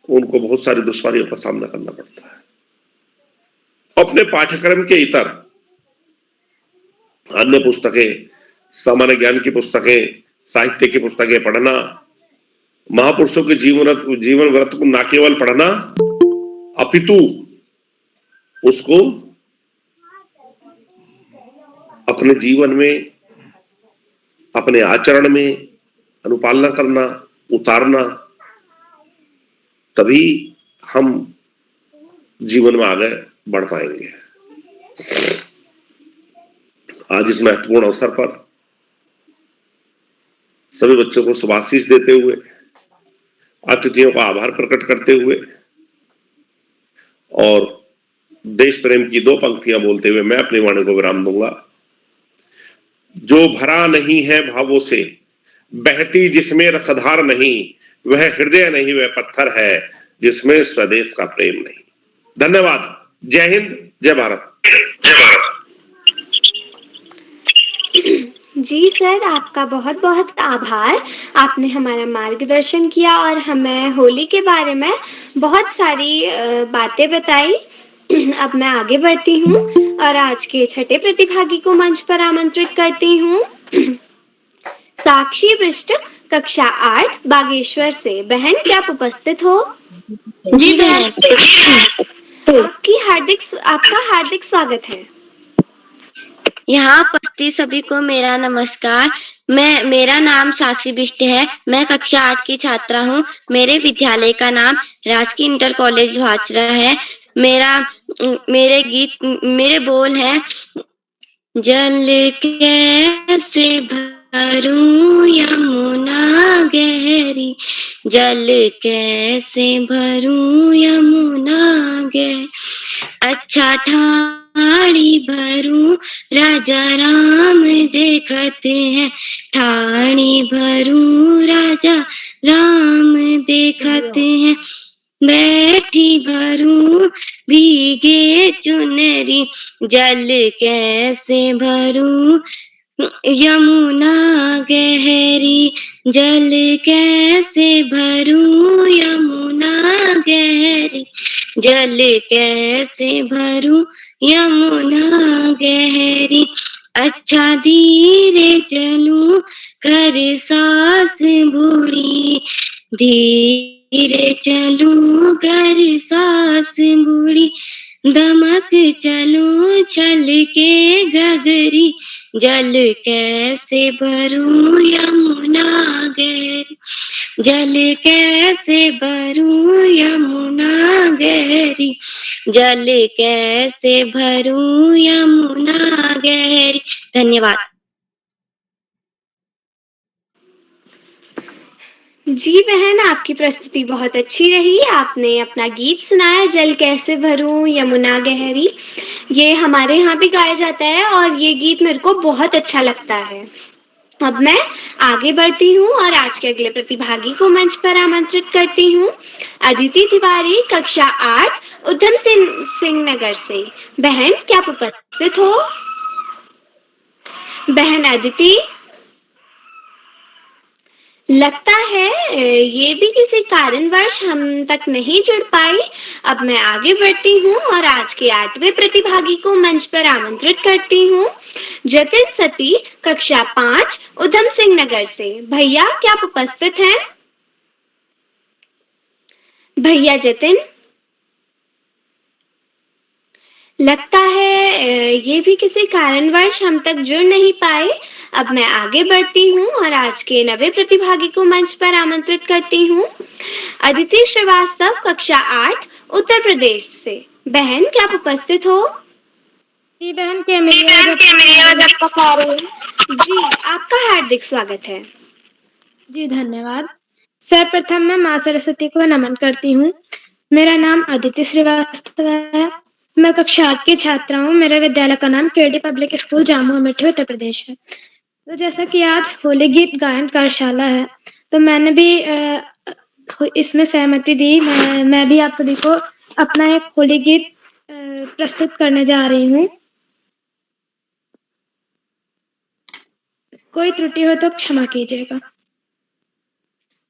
उनको बहुत सारी दुश्वारियों का सामना करना पड़ता है। अपने पाठ्यक्रम के इतर अन्य पुस्तकें, सामान्य ज्ञान की पुस्तकें, साहित्य की पुस्तकें पढ़ना, महापुरुषों के जीवन व्रत को न केवल पढ़ना अपितु उसको अपने जीवन में, अपने आचरण में अनुपालना करना, उतारना, तभी हम जीवन में आगे बढ़ पाएंगे। आज इस महत्वपूर्ण अवसर पर सभी बच्चों को शुभाशीष देते हुए, अतिथियों का आभार प्रकट करते हुए और देश प्रेम की 2 पंक्तियां बोलते हुए मैं अपनी वाणी को विराम दूंगा। जो भरा नहीं है भावों से, बहती जिसमें रसधार नहीं, वह हृदय नहीं, वह पत्थर है जिसमें स्वदेश का प्रेम नहीं। धन्यवाद। जय हिंद, जय भारत। जय भारत। जी सर, आपका बहुत बहुत आभार। आपने हमारा मार्गदर्शन किया और हमें होली के बारे में बहुत सारी बातें बताई। अब मैं आगे बढ़ती हूँ और आज के छठे प्रतिभागी को मंच पर आमंत्रित करती हूँ। साक्षी बिष्ट, कक्षा 8 बागेश्वर से। बहन, क्या आप उपस्थित हो? जी बहन। आपका हार्दिक स्वागत है। यहाँ उपस्थित सभी को मेरा नमस्कार। मेरा नाम साक्षी बिष्ट है। मैं कक्षा 8 की छात्रा हूँ। मेरे विद्यालय का नाम राजकीय इंटर कॉलेज भाचरा है। मेरे बोल हैं, जल कैसे भरूं यमुना गहरी, जल कैसे भरूं यमुना गहरी, अच्छा ठाणी भरूं राजा राम देखत हैं, ठाणी भरूं राजा राम देखत हैं, बैठी भरूं भीगे चुनरी जल कैसे भरूं, यमुना गहरी जल कैसे भरूं, यमुना गहरी जल कैसे भरूं, यमुना गहरी, अच्छा धीरे चलूं कर सास बूढ़ी, धीरे चलूं कर सास बूढ़ी, दमक चलूं छल के गगरी, जल कैसे भरूं यमुना गहरी, जल कैसे भरूं यमुना गहरी, जल कैसे भरूं यमुना गहरी। धन्यवाद। जी बहन, आपकी प्रस्तुति बहुत अच्छी रही। आपने अपना गीत सुनाया, जल कैसे भरूं यमुना गहरी। ये हमारे यहाँ भी गाया जाता है और ये गीत मेरे को बहुत अच्छा लगता है। अब मैं आगे बढ़ती हूँ और आज के अगले प्रतिभागी को मंच पर आमंत्रित करती हूँ। अदिति तिवारी, कक्षा 8, उधम सिंह नगर से। बहन, क्या आप उपस्थित हो? बहन अदिति, लगता है ये भी किसी कारणवश हम तक नहीं जुड़ पाई। अब मैं आगे बढ़ती हूँ और आज के 8वें प्रतिभागी को मंच पर आमंत्रित करती हूँ। जतिन सती, कक्षा 5, उधम सिंह नगर से। भैया, क्या आप उपस्थित हैं? भैया जतिन, लगता है ये भी किसी कारणवश हम तक जुड़ नहीं पाए। अब मैं आगे बढ़ती हूँ और आज के 9वें प्रतिभागी को मंच पर आमंत्रित करती हूँ। अदिति श्रीवास्तव, कक्षा 8, उत्तर प्रदेश से। बहन, क्या आप उपस्थित हो? जी बहन, क्या मेरी आवाज आपको आ रही है? जी, आपका हार्दिक स्वागत है। जी धन्यवाद। सर्वप्रथम मैं माँ सरस्वती को नमन करती हूँ। मेरा नाम अदिति श्रीवास्तव है। मैं कक्षा 8 की छात्रा हूँ। मेरे विद्यालय का नाम केडी पब्लिक स्कूल जामुआ मिठी, उत्तर प्रदेश है। तो जैसा कि आज होली गीत गायन कार्यशाला है, तो मैंने भी इसमें सहमति दी। मैं भी आप सभी को अपना एक होली गीत प्रस्तुत करने जा रही हूँ। कोई त्रुटि हो तो क्षमा कीजिएगा।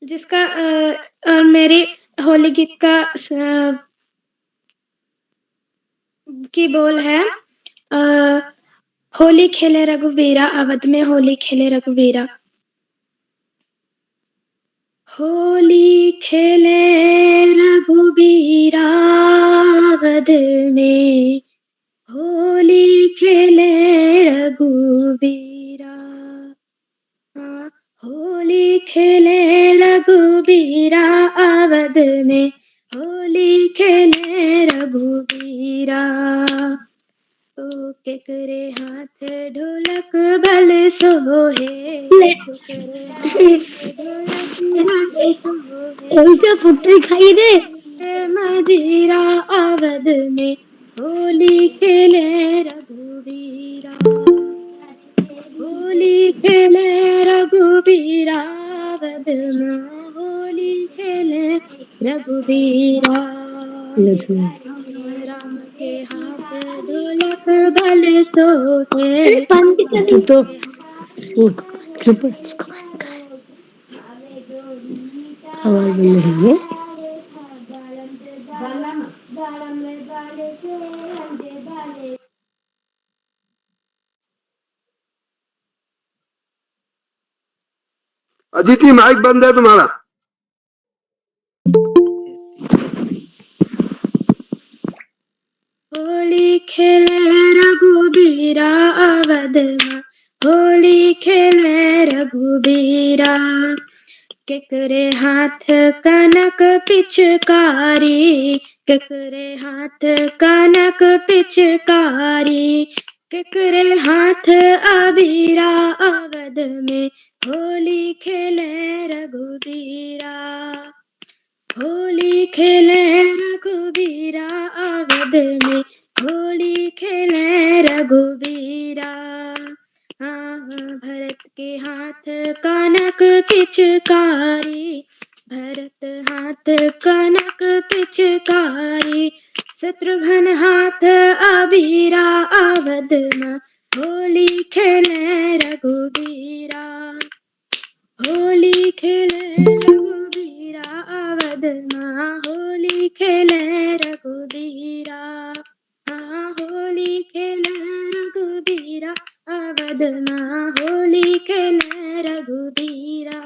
जिसका मेरी होली गीत का की बोल है, होली खेले रघुवीरा, अवध में होली खेले रघुवीरा। होली खेले रघुवीरा, अवध में होली खेले रघुवीरा, होली खेले रघुवीरा, अवध में होली खेले रघुवीरा। ओ केकरे हाथ ढोलक बल सोहे, केकरे हाथ ढोलक बल सोहे, फुटरी खाई रे। मजीरा, अवध में होली खेले रघुवीरा, होली खेले रघुवीरा, अवध में होली खेले रघुवीरा। राम के हाथ ढोलक बल सोहे, तो आवाज नहीं है। अदिति, माइक बंद है तुम्हारा। होली खेले रघुवीरा, अवध में होली खेले रघुवीरा। केकरे हाथ कनक पिचकारी, केकरे हाथ कनक पिचकारी, केकरे हाथ अबीरा, अवध में होली खेले रघुवीरा, होली खेले रघुवीरा, अवध में होली खेले रघुबीरा। हाँ भरत के हाथ कनक पिचकारी, भरत हाथ कनक पिचकारी, शत्रुघ्न हाथ अबीरा, अवध में होली खेले रघुबीरा, होली खेले रघुबीरा, अवध में होली खेले रघुबीरा। हाँ होली खेले रघुबीरा, अवध में होली खेले रघुबीरा,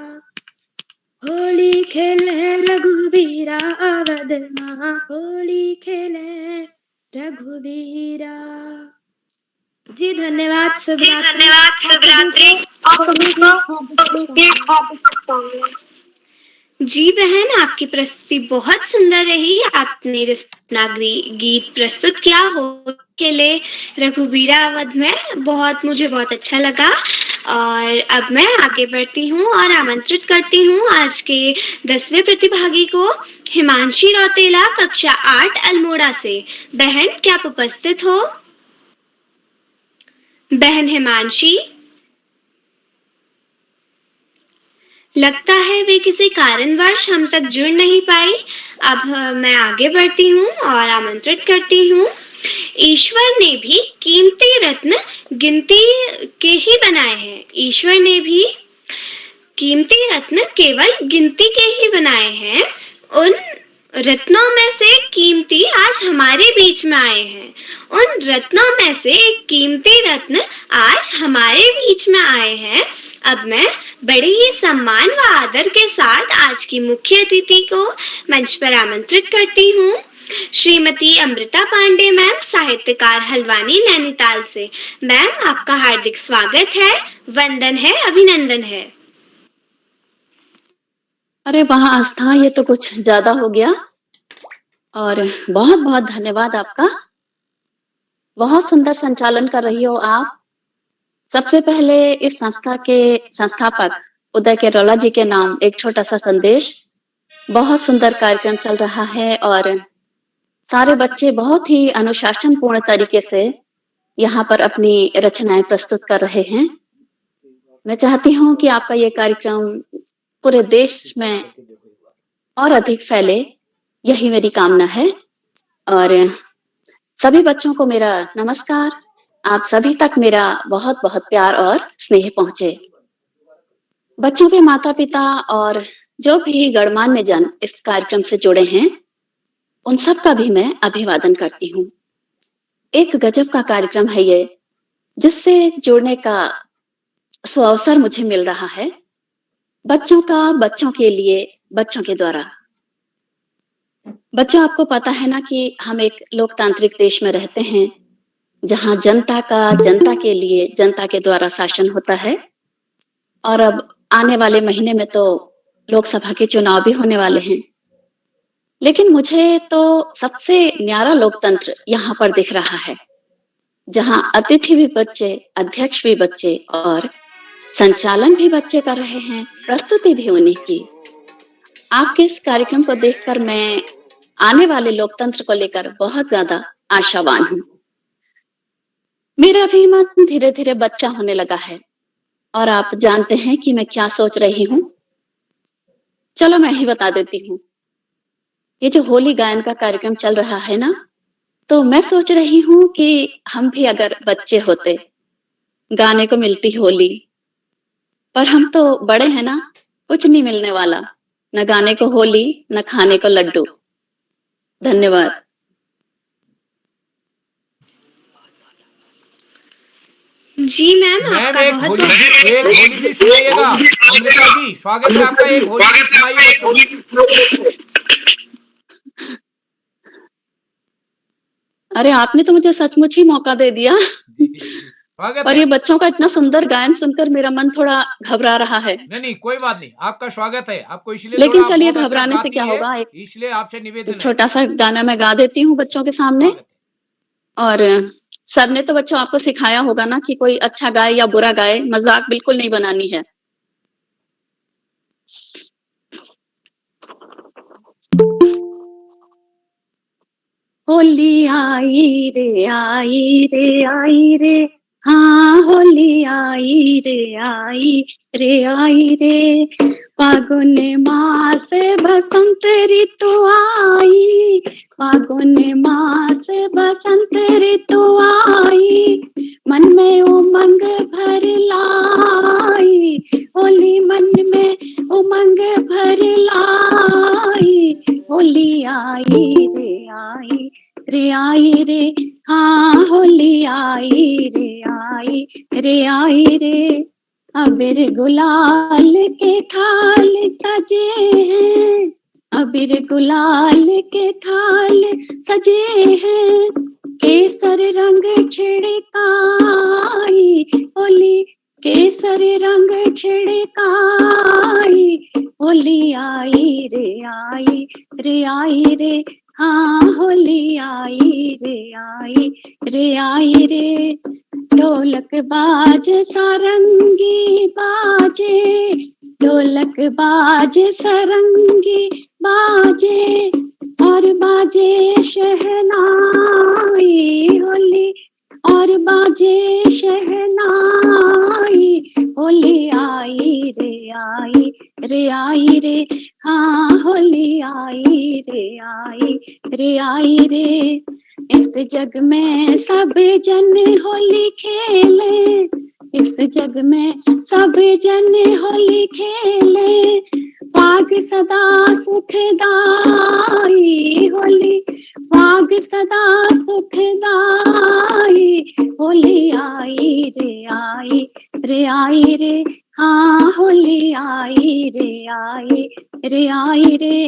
होली खेले रघुबीरा, अवध में होली खेले रघुबीरा। जी धन्यवाद, शुभ रात्रि। आप सभी को हार्दिक शुभकामनाएं। जी बहन, आपकी प्रस्तुति बहुत सुंदर रही। आपने रत्नागिरी गीत प्रस्तुत किया होली खेले रघुबीरा अवध में, मुझे बहुत अच्छा लगा। और अब मैं आगे बढ़ती हूँ और आमंत्रित करती हूँ आज के 10वें प्रतिभागी को, हिमांशी रौतेला, कक्षा 8 अल्मोड़ा से। बहन, क्या आप उपस्थित हो? बहन हिमांशी, लगता है वे किसी कारणवश हम तक जुड़ नहीं पाई। अब मैं आगे बढ़ती हूँ और आमंत्रित करती हूँ। ईश्वर ने भी कीमती रत्न गिनती के ही बनाए हैं। ईश्वर ने भी कीमती रत्न केवल गिनती के ही बनाए हैं। उन रत्नों में से कीमती आज हमारे बीच में आए हैं। उन रत्नों में से एक कीमती रत्न आज हमारे बीच में आए हैं। अब मैं बड़े ही सम्मान व आदर के साथ आज की मुख्य अतिथि को मंच पर आमंत्रित करती हूँ। श्रीमती अमृता पांडे मैम, साहित्यकार, हल्द्वानी, नैनीताल से। मैम, आपका हार्दिक स्वागत है, वंदन है, अभिनंदन है। अरे वाह आस्था, ये तो कुछ ज्यादा हो गया। और बहुत बहुत धन्यवाद आपका। बहुत सुंदर संचालन कर रही हो आप। सबसे पहले इस संस्था के संस्थापक उदय केरोला जी के नाम एक छोटा सा संदेश। बहुत सुंदर कार्यक्रम चल रहा है और सारे बच्चे बहुत ही अनुशासनपूर्ण तरीके से यहाँ पर अपनी रचनाएं प्रस्तुत कर रहे हैं। मैं चाहती हूँ कि आपका ये कार्यक्रम पूरे देश में और अधिक फैले, यही मेरी कामना है। और सभी बच्चों को मेरा नमस्कार। आप सभी तक मेरा बहुत बहुत प्यार और स्नेह पहुंचे। बच्चों के माता पिता और जो भी गणमान्य जन इस कार्यक्रम से जुड़े हैं, उन सब का भी मैं अभिवादन करती हूँ। एक गजब का कार्यक्रम है ये, जिससे जुड़ने का सुअवसर मुझे मिल रहा है। बच्चों का, बच्चों के लिए, बच्चों के द्वारा। बच्चों, आपको पता है ना कि हम एक लोकतांत्रिक देश में रहते हैं, जहां जनता का, जनता के लिए, जनता के द्वारा शासन होता है। और अब आने वाले महीने में तो लोकसभा के चुनाव भी होने वाले हैं। लेकिन मुझे तो सबसे न्यारा लोकतंत्र यहाँ पर दिख रहा है, जहां अतिथि भी बच्चे, अध्यक्ष भी बच्चे और संचालन भी बच्चे कर रहे हैं, प्रस्तुति भी उन्हीं की। आपके इस कार्यक्रम को देखकर मैं आने वाले लोकतंत्र को लेकर बहुत ज्यादा आशावान हूँ। मेरा भी मन धीरे धीरे बच्चा होने लगा है और आप जानते हैं कि मैं क्या सोच रही हूँ। चलो मैं ही बता देती हूँ। ये जो होली गायन का कार्यक्रम चल रहा है ना, तो मैं सोच रही हूँ कि हम भी अगर बच्चे होते, गाने को मिलती होली। पर हम तो बड़े हैं ना, कुछ नहीं मिलने वाला, न गाने को होली, न खाने को लड्डू। धन्यवाद। जी मैम, आपका एक होली भी सुनाइएगा। अमृता जी, स्वागत है आपका। एक होली भी सुनाइए बच्चों को। अरे आपने तो मुझे सचमुच ही मौका दे दिया। और ये बच्चों का इतना सुंदर गायन सुनकर मेरा मन थोड़ा घबरा रहा है। नहीं, कोई बात नहीं, आपका स्वागत है। आपको इसलिए लेकिन चलिए, घबराने से क्या होगा। इसलिए आपसे निवेदन है, छोटा सा गाना मैं गा देती हूँ बच्चों के सामने। और सर ने तो बच्चों आपको सिखाया होगा ना कि कोई अच्छा गाए या बुरा गाए, मजाक बिल्कुल नहीं बनानी है। होली आई रे आई रे आई रे, हाँ होली आई रे आई रे। फागुन मास बसंत ऋतु आई, फागुन मास बसंत ऋतु आई, मन में उमंग भर लाई, होली मन में उमंग भर लाई, होली आई रे, हाँ होली आई रे। अबीर गुलाल के थाल सजे हैं, अबीर गुलाल के थाल सजे हैं, केसर रंग छिड़काई, होली केसर रंग छिड़काई, होली आई रे, हाँ होली आई रे। ढोलक बाज सारंगी बाजे, ढोलक बाज सारंगी बाजे, और बाजे शहनाई, होली और बाजे शहनाई, होली आई रे, हाँ होली आई रे। इस जग में सब जन होली खेले, इस जग में सब जन होली खेले, फाग सदा सुखदाई, होली फाग सदा सुखदाई, होली आई रे, हाँ होली आई रे।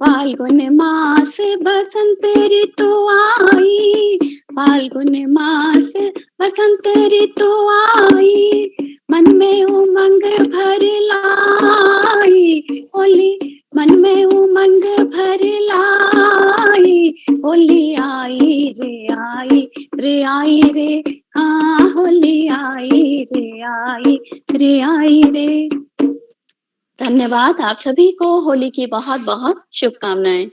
फाल्गुन मास बसंत ऋतु आई, फाल्गुन मास बसंत ऋतु आई, मन में उमंग भर लाई, होली मन में उमंग भर लाई, होली आई रे, हाँ होली आई रे। धन्यवाद। आप सभी को होली की बहुत बहुत शुभकामनाएं।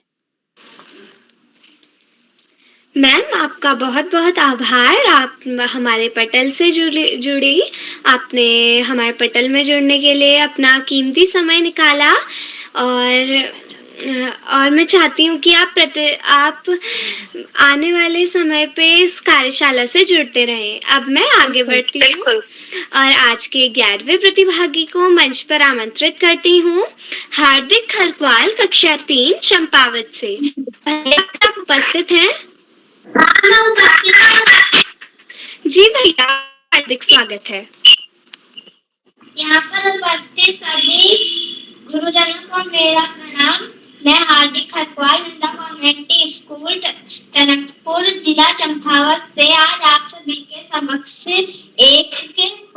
मैम आपका बहुत बहुत आभार। आप हमारे पटल से जुड़ी, आपने हमारे पटल में जुड़ने के लिए अपना कीमती समय निकाला, और मैं चाहती हूँ कि आप आने वाले समय पे इस कार्यशाला से जुड़ते रहें। अब मैं आगे बढ़ती हूँ और आज के 11वें प्रतिभागी को मंच पर आमंत्रित करती हूँ। हार्दिक खरकवाल कक्षा 3 चंपावत से। आप उपस्थित हैं? जी भैया, हार्दिक स्वागत है। यहाँ पर उपस्थित सभी गुरुजनों को मेरा प्रणाम। मैं हार्दिक खरकवाल नंदा कॉन्वेंट स्कूल टनकपुर जिला चंपावत से आज आप सभी के समक्ष एक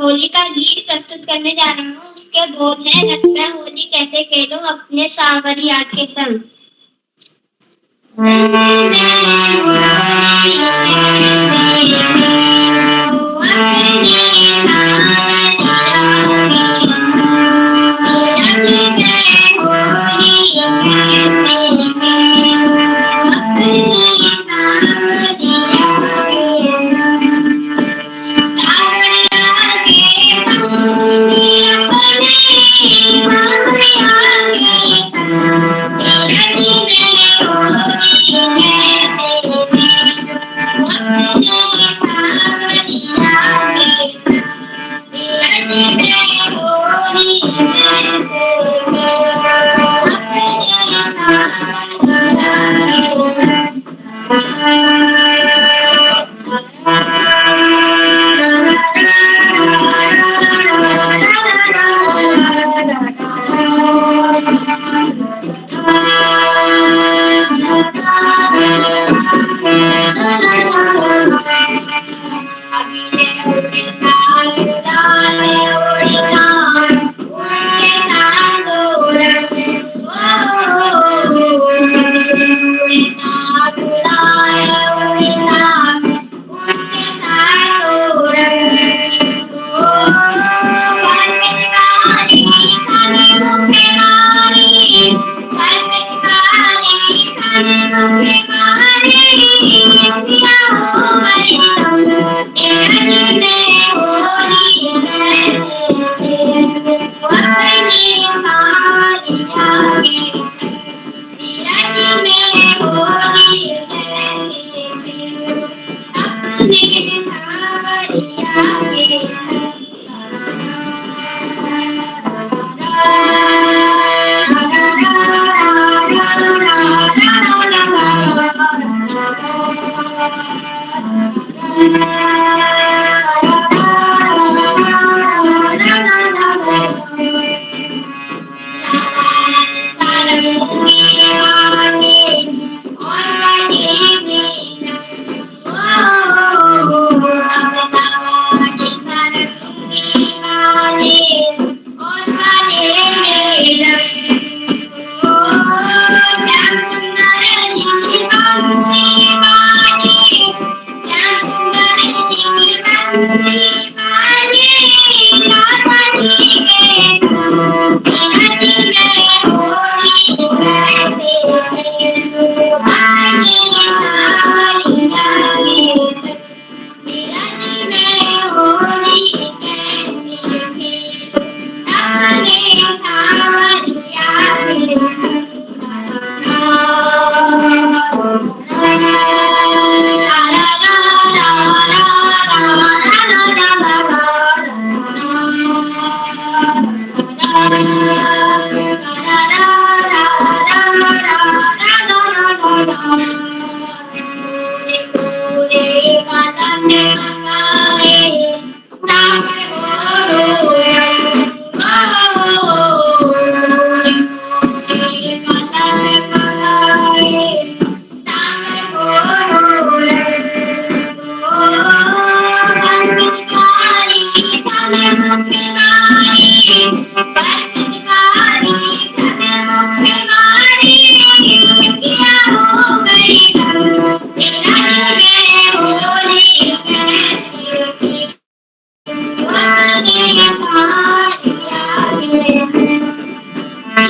होली का गीत प्रस्तुत करने जा रहा हूँ। उसके बोल हैं, रट में होली कैसे खेलूं अपने सावरी याद के संग।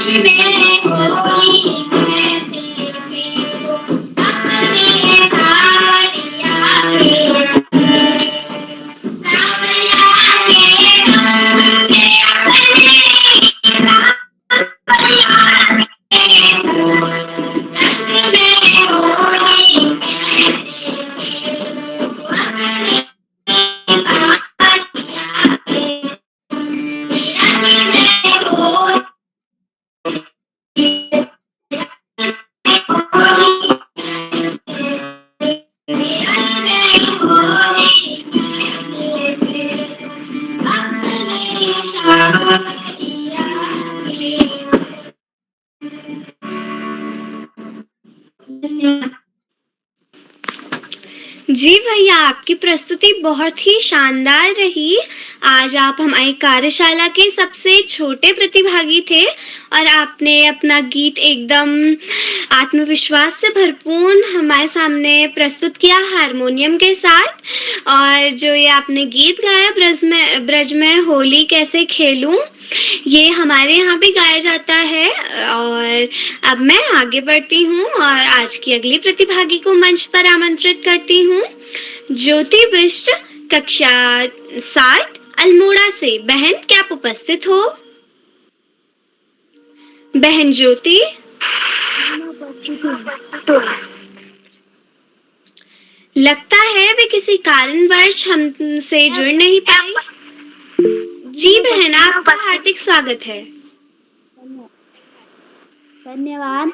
जी भैया, आपकी प्रस्तुति बहुत ही शानदार रही। आज आप हमारी कार्यशाला के सबसे छोटे प्रतिभागी थे और आपने अपना गीत एकदम आत्मविश्वास से भरपूर हमारे सामने प्रस्तुत किया हारमोनियम के साथ। और जो ये आपने गीत गाया ब्रज में होली कैसे खेलूं, ये हमारे यहाँ भी गाया जाता है। और अब मैं आगे बढ़ती हूँ और आज की अगली प्रतिभागी को मंच पर आमंत्रित करती हूँ। ज्योति बिष्ट, कक्षा 7 अल्मोड़ा से। बहन, क्या आप उपस्थित हो? बहन ज्योति। लगता है वे किसी कारणवश हमसे जुड़ नहीं पाई। जी बहन, आपका हार्दिक स्वागत है। धन्यवाद।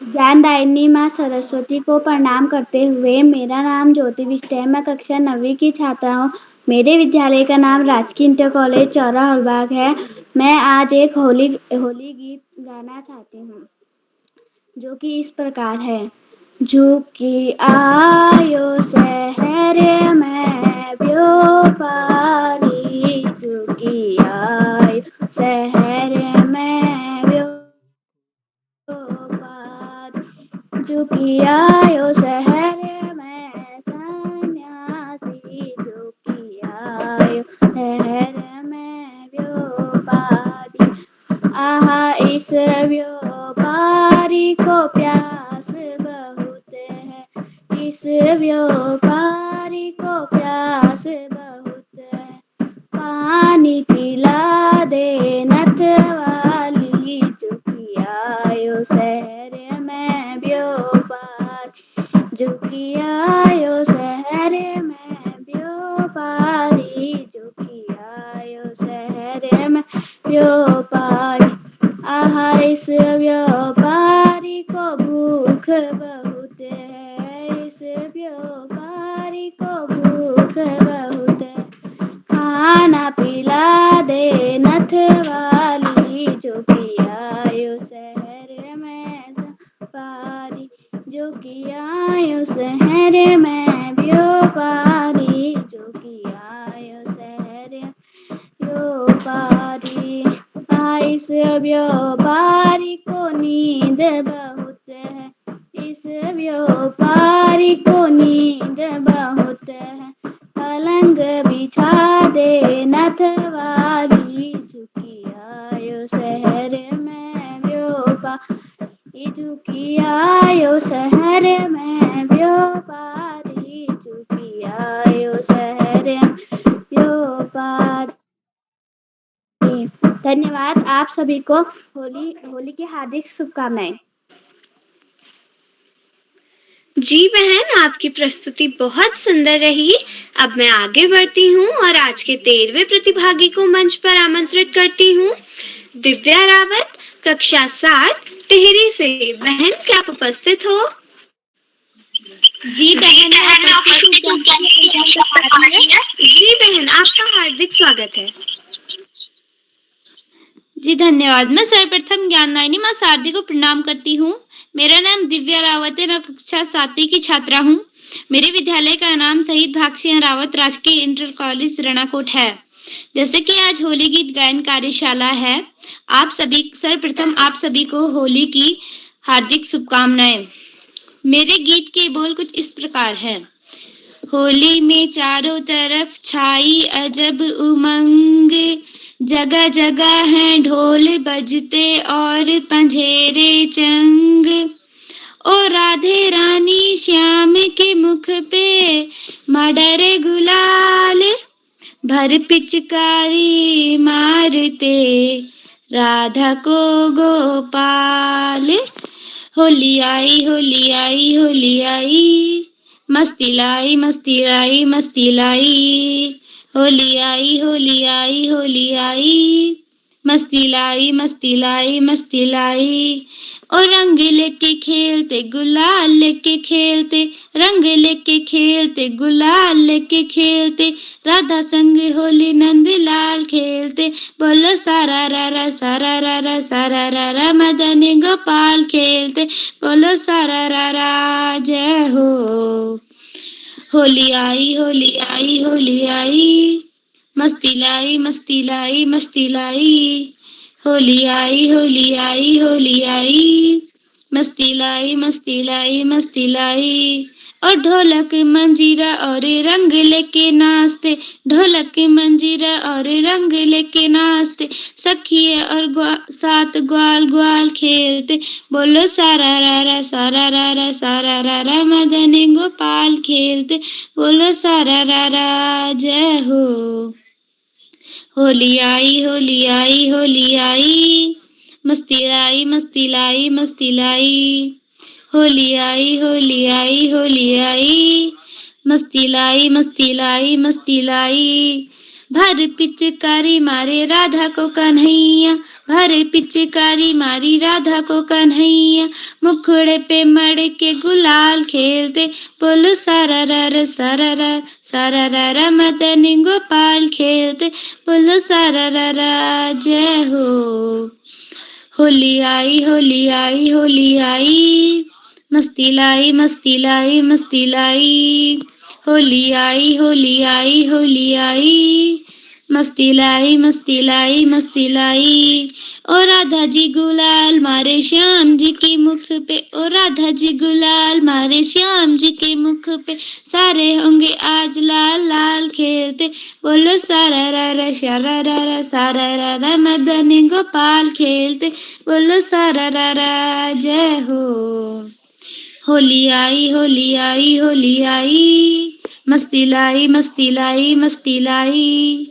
ज्ञानदायिनी माँ सरस्वती को प्रणाम करते हुए, मेरा नाम ज्योति बिष्ट है। मैं कक्षा 9वीं की छात्रा हूँ। मेरे विद्यालय का नाम राजकीय इंटर कॉलेज चौरा हलबाग है। मैं आज एक होली गीत गाना चाहती हूँ, जो कि इस प्रकार है। झुकी आयो शहर में व्यापारी, झुकी आयो शहर में व्यापारी, झुकी आयो शहर में सन्यासी, झुकी आयो शहर में व्यापारी। आहा, इस व्यापारी को प्यास बहुत है, इस व्यापारी को प्यास बहुत है। पानी पिला दे नथ वाली, झुकी आयो शहर में व्यापारी, झुकी आयो शहर में व्यापारी, झुकी आयो शहर में व्यापारी। आहा, इस व्यापारी को भूख बहुत है, इस व्यापारी को भूख बहुत है। खाना पिला दे नथ वाली, झुकी आयो शहर में व्यापारी, झुकी आयो शहर में व्यापारी, झुकी आयो शहर व्यापारी। इस व्यापारी को नींद बहुत है, इस व्यापारी को नींद बहुत है। पलंग बिछा दे नथ वाली, झुकी आयो शहर में व्यापारी, झुकी आयो शहर में व्यापारी, झुकी आयो शहर में व्यापारी। धन्यवाद। आप सभी को होली की हार्दिक शुभकामनाएं। जी बहन, आपकी प्रस्तुति बहुत सुंदर रही। अब मैं आगे बढ़ती हूँ और आज के 13वें प्रतिभागी को मंच पर आमंत्रित करती हूँ। दिव्या रावत, कक्षा 7 टिहरी से। बहन, क्या आप उपस्थित हो? जी बहन, जी बहन, आपका हार्दिक स्वागत है। जी धन्यवाद। मैं सर्वप्रथम ज्ञानदायिनी माँ शारदी को प्रणाम करती हूँ। मेरा नाम दिव्या रावत है। मैं कक्षा 7वीं की छात्रा हूँ। मेरे विद्यालय का नाम शहीद भाग सिंह रावत राजकीय इंटर कॉलेज रणाकोट है। जैसे कि आज होली गीत गायन कार्यशाला है, सर्वप्रथम आप सभी को होली की हार्दिक शुभकामनाएं। मेरे गीत के बोल कुछ इस प्रकार है। होली में चारों तरफ छाई अजब उमंग, जगह जगह हैं ढोल बजते और पंजेरे चंग। ओ राधे रानी श्याम के मुख पे मडरे गुलाल, भर पिचकारी मारते राधा को गोपाल। होली आई होली आई होली आई, मस्ती लाई मस्ती लाई मस्ती लाई। होली आई होली आई होली आई, मस्ती लाई मस्ती लाई मस्ती लाई। और रंग लेके खेलते गुलाल लेके खेलते, रंग लेके खेलते गुलाल लेके खेलते, राधा संग होली नंदलाल खेलते। बोलो सारा रा सारा रा सारा रा मदन गोपाल खेलते। बोलो सारा रा जय हो। होली आई होली आई होली आई, मस्ती लाई मस्ती लाई मस्ती लाई। होली आई होली आई होली आई, मस्ती लाई मस्ती लाई मस्ती लाई। और ढोलक मंजीरा और रंग लेके नाचते, ढोलक मंजीरा और रंग लेके नाचते, सखिए और साथ ग्वाल ग्वाल खेलते। बोलो सारा रा सारा रा सारा रा मदन गोपाल खेलते। बोलो सारा रा जय हो। होली आई होली आई होली आई, मस्ती लाई मस्ती लाई मस्ती लाई। होली आई होली आई होली आई, मस्ती लाई मस्ती लाई मस्ती लाई। भर पिचकारी मारे राधा को कन्हैया, भर पिचकारी मारी राधा को कन्हैया, मुखड़े पे मड़ के गुलाल खेलते। बोलो सारा रा सारा रा मदन गोपाल खेलते। बोलो सारा रा जय हो। होली आई होली आई होली आई, मस्ती लाई मस्ती लाई मस्ती लाई। होली आई होली आई होली आई, मस्ती लाई मस्ती लाई मस्ती लाई। ओ राधा जी गुलाल मारे श्याम जी के मुख पे, ओ राधा जी गुलाल मारे श्याम जी के मुख पे, सारे होंगे आज लाल लाल खेलते। बोलो सारा रा सारा रा मदन गोपाल खेलते। बोलो सारा रा जय हो। होली आई होली आई होली आई, मस्ती लाई मस्ती लाई मस्ती लाई।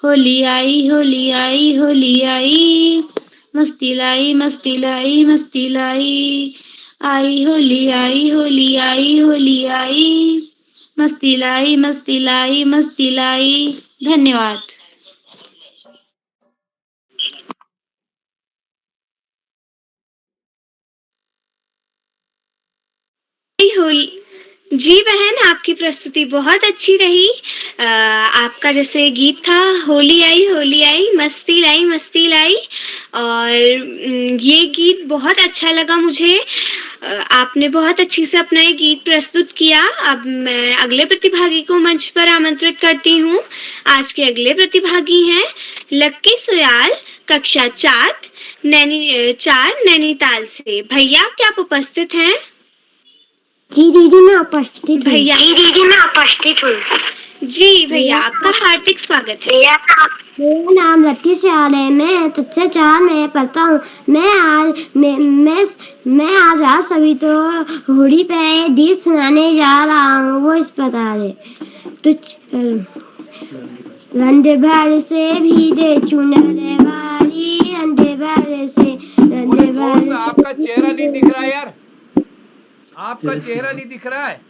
होली आई होली आई होली आई, मस्ती लाई मस्ती लाई मस्ती लाई। आई होली आई होली आई होली आई, मस्ती लाई मस्ती लाई मस्ती लाई। धन्यवाद। होली जी बहन, आपकी प्रस्तुति बहुत अच्छी रही। आपका जैसे गीत था होली आई मस्ती लाई, और ये गीत बहुत अच्छा लगा मुझे। आपने बहुत अच्छी से अपना ये गीत प्रस्तुत किया। अब मैं अगले प्रतिभागी को मंच पर आमंत्रित करती हूँ। आज के अगले प्रतिभागी हैं लक्की सुयाल, कक्षा 4 नैनीताल से। भैया, क्या आप उपस्थित हैं? जी दीदी, मैं उपस्थित हूँ। भैया जी भैया, आपका हार्दिक स्वागत है। मेरा नाम लक्की सुयाल है, मैं कक्षा 4 में पढ़ता हूँ। मैं आज आप सभी को होली पे गीत सुनाने जा रहा हूँ। वो इस प्रकार है। रंग भर से भीगे चुनर वाली, रंग भर से आपका चेहरा नहीं दिख रहा यार, आपका चेहरा नहीं दिख रहा है।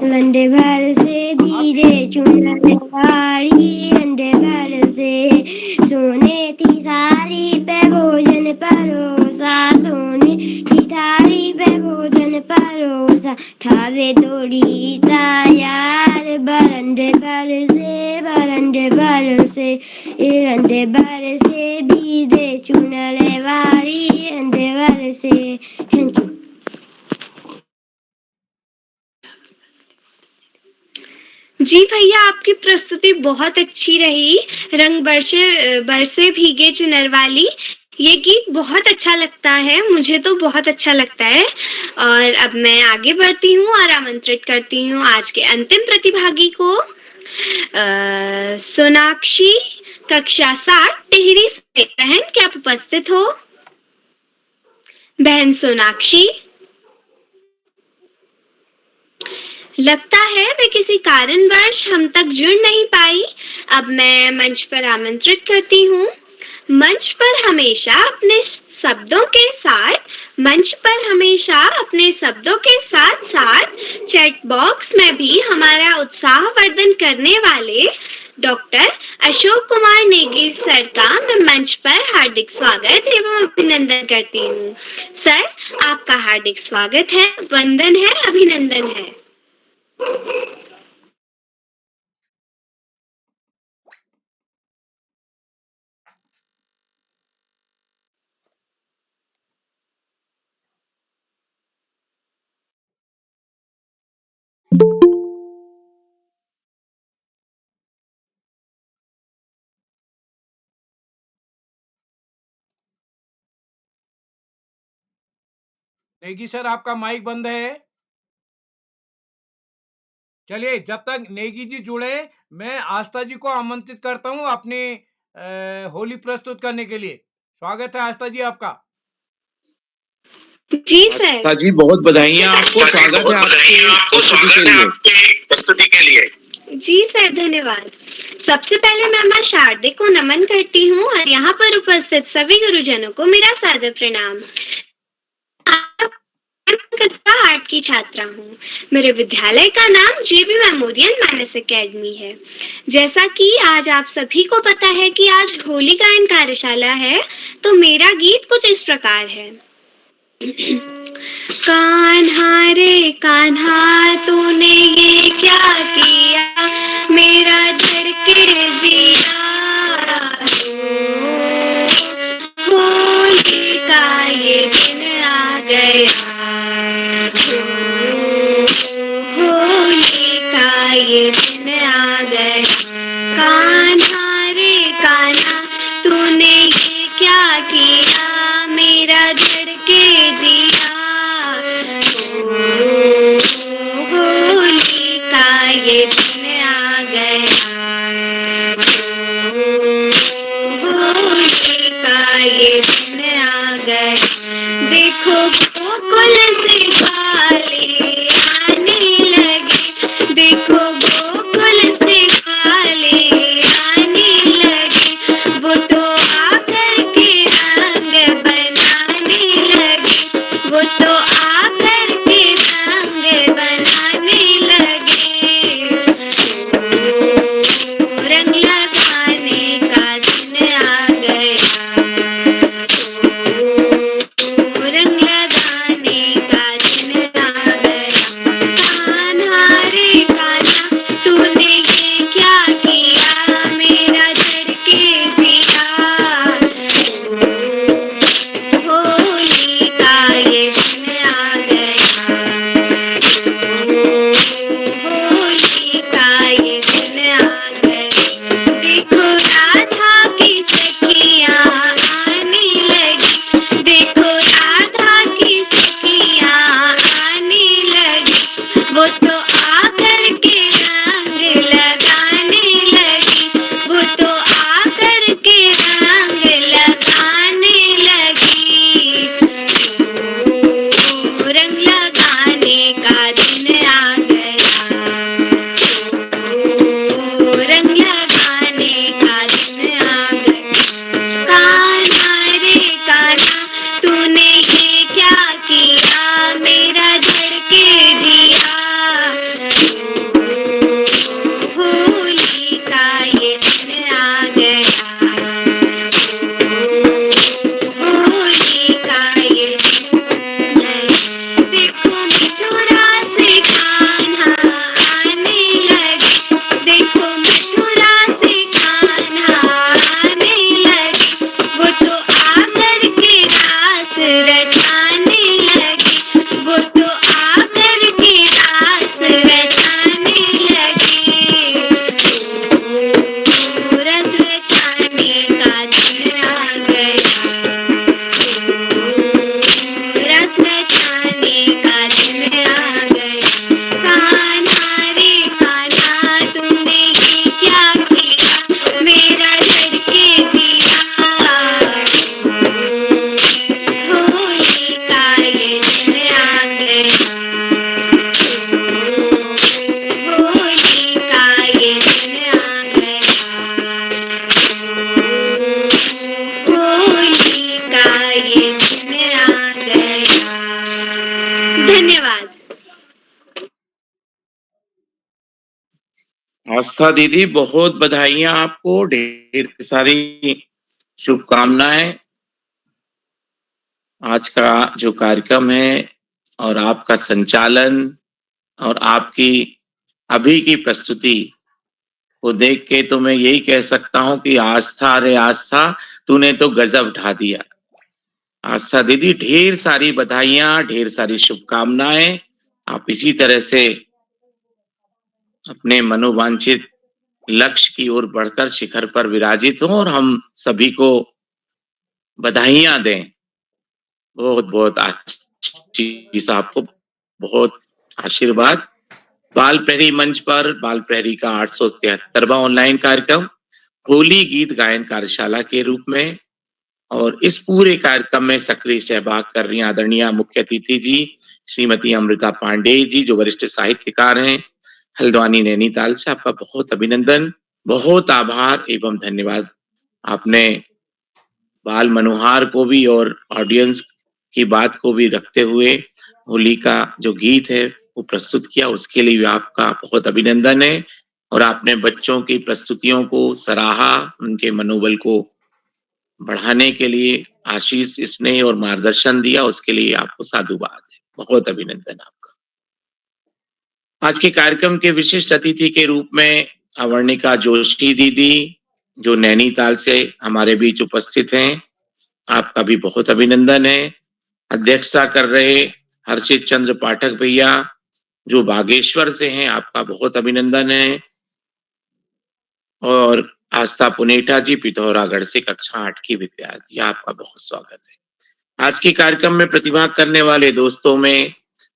रंडे भर से भीगे चुनर वाली, रंडे भर से सोने की थाली पे भोजन परोसा, सोने की थाली पे भोजन परोसा, ठावे दौड़ी तायार बरंडे भर से रंडे भर से भीगे चुनर वाली, रंडे भर से। Thank you. जी भैया, आपकी प्रस्तुति बहुत अच्छी रही। रंग बरसे भीगे चुनर वाली, ये गीत बहुत अच्छा लगता है, मुझे तो बहुत अच्छा लगता है। और अब मैं आगे बढ़ती हूँ और आमंत्रित करती हूँ आज के अंतिम प्रतिभागी को, सोनाक्षी कक्षा 7 टिहरी से। बहन क्या आप उपस्थित हो? बहन सोनाक्षी? लगता है वे किसी कारणवश हम तक जुड़ नहीं पाई। अब मैं मंच पर आमंत्रित करती हूँ। मंच पर हमेशा अपने शब्दों के साथ साथ चैट बॉक्स में भी हमारा उत्साहवर्धन करने वाले डॉक्टर अशोक कुमार नेगी सर का मैं मंच पर हार्दिक स्वागत एवं अभिनंदन करती हूँ। सर, आपका हार्दिक स्वागत है, वंदन है, अभिनंदन है। नेगी सर, आपका माइक बंद है। चलिए, जब तक नेगी जी जुड़े, मैं आस्था जी को आमंत्रित करता हूँ अपनी होली प्रस्तुत करने के लिए। स्वागत है आस्था जी आपका। जी सर। आस्था जी, बहुत बधाइयाँ आपको। स्वागत है आपकी प्रस्तुति के लिए। जी सर, धन्यवाद। सबसे पहले मैं मां शारदे को नमन करती हूँ और यहाँ पर उपस्थित सभी गुरुजनों को मेरा सादर प्रणाम। कक्षा 8 की छात्रा हूँ। मेरे विद्यालय का नाम जेबी मेमोरियल मैनस एकेडमी है। जैसा कि आज आप सभी को पता है कि आज होली गायन कार्यशाला है, तो मेरा गीत कुछ इस प्रकार है। कान्हा रे कान्हा, तूने ये क्या किया, मेरा धड़के जिया। होली का ये दिन आ गया, होली का ये दिन आ गया। कान्हा रे कान्हा, तूने ये क्या किया, मेरा धड़के जिया। होली का ये दिन आ गया, होली का ये दिन आ गया। देखो गोकुल से काले आने लगे, देखो गोकुल से काले आने लगे। वो तो आकर के रंग बनाने लगे, वो तो आकर के रंग बनाने लगे। रंग लगाने का दिन आ गया, रंग लगाने का आस्था दीदी, बहुत बधाइयां आपको, ढेर सारी शुभकामनाएं। आज का जो कार्यक्रम है और आपका संचालन और आपकी अभी की प्रस्तुति को देख के तो मैं यही कह सकता हूं कि आस्था रे आस्था, तूने तो गजब ढा दिया। आस्था दीदी, ढेर सारी बधाइयां, ढेर सारी शुभकामनाएं। आप इसी तरह से अपने मनोवांछित लक्ष्य की ओर बढ़कर शिखर पर विराजित हो और हम सभी को बधाइयां दें। बहुत बहुत आशीष आपको, बहुत आशीर्वाद। बाल प्रहरी मंच पर बाल प्रहरी का 873वां ऑनलाइन कार्यक्रम होली गीत गायन कार्यशाला के रूप में, और इस पूरे कार्यक्रम में सक्रिय सहभाग कर रही आदरणीय मुख्य अतिथि जी श्रीमती अमृता पांडेय जी, जो वरिष्ठ साहित्यकार हैं हल्द्वानी नैनीताल से। आपका बहुत अभिनंदन, बहुत आभार एवं धन्यवाद। आपने बाल मनोहार को भी और ऑडियंस की बात को भी रखते हुए होली का जो गीत है वो प्रस्तुत किया, उसके लिए भी आपका बहुत अभिनंदन है। और आपने बच्चों की प्रस्तुतियों को सराहा, उनके मनोबल को बढ़ाने के लिए आशीष, स्नेह और मार्गदर्शन दिया, उसके लिए आपको साधुवाद है। बहुत अभिनंदन आपका। आज के कार्यक्रम के विशिष्ट अतिथि के रूप में अवर्णिका जोशी दीदी, जो नैनीताल से हमारे बीच उपस्थित हैं, आपका भी बहुत अभिनंदन है। अध्यक्षता कर रहे हर्षित चंद्र पाठक भैया, जो बागेश्वर से हैं, आपका बहुत अभिनंदन है। और आस्था पुनेठा जी, पिथौरागढ़ से कक्षा 8 की विद्यार्थी, आपका बहुत स्वागत है। आज के कार्यक्रम में प्रतिभाग करने वाले दोस्तों में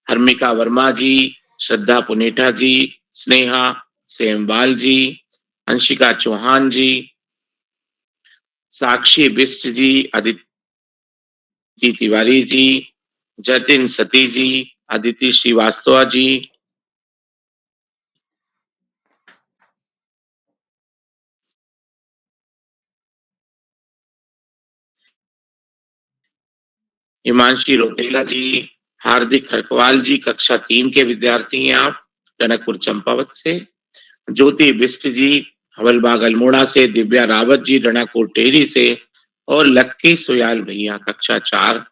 हर्मिका वर्मा जी, श्रद्धा पुनेठा जी, स्नेहा सेमवाल जी, अंशिका चौहान जी, साक्षी बिष्ट जी, अदिति तिवारी जी, जतिन सती जी, अदिति श्रीवास्तव जी, हिमांशी रोतेला जी, हार्दिक खरकवाल जी, कक्षा 3 के विद्यार्थी हैं आप, टनकपुर चंपावत से। ज्योति बिष्ट जी, हवलबाग अल्मोड़ा से। दिव्या रावत जी, रणकोट टेहरी से। और लक्की सोयाल भैया, कक्षा 4।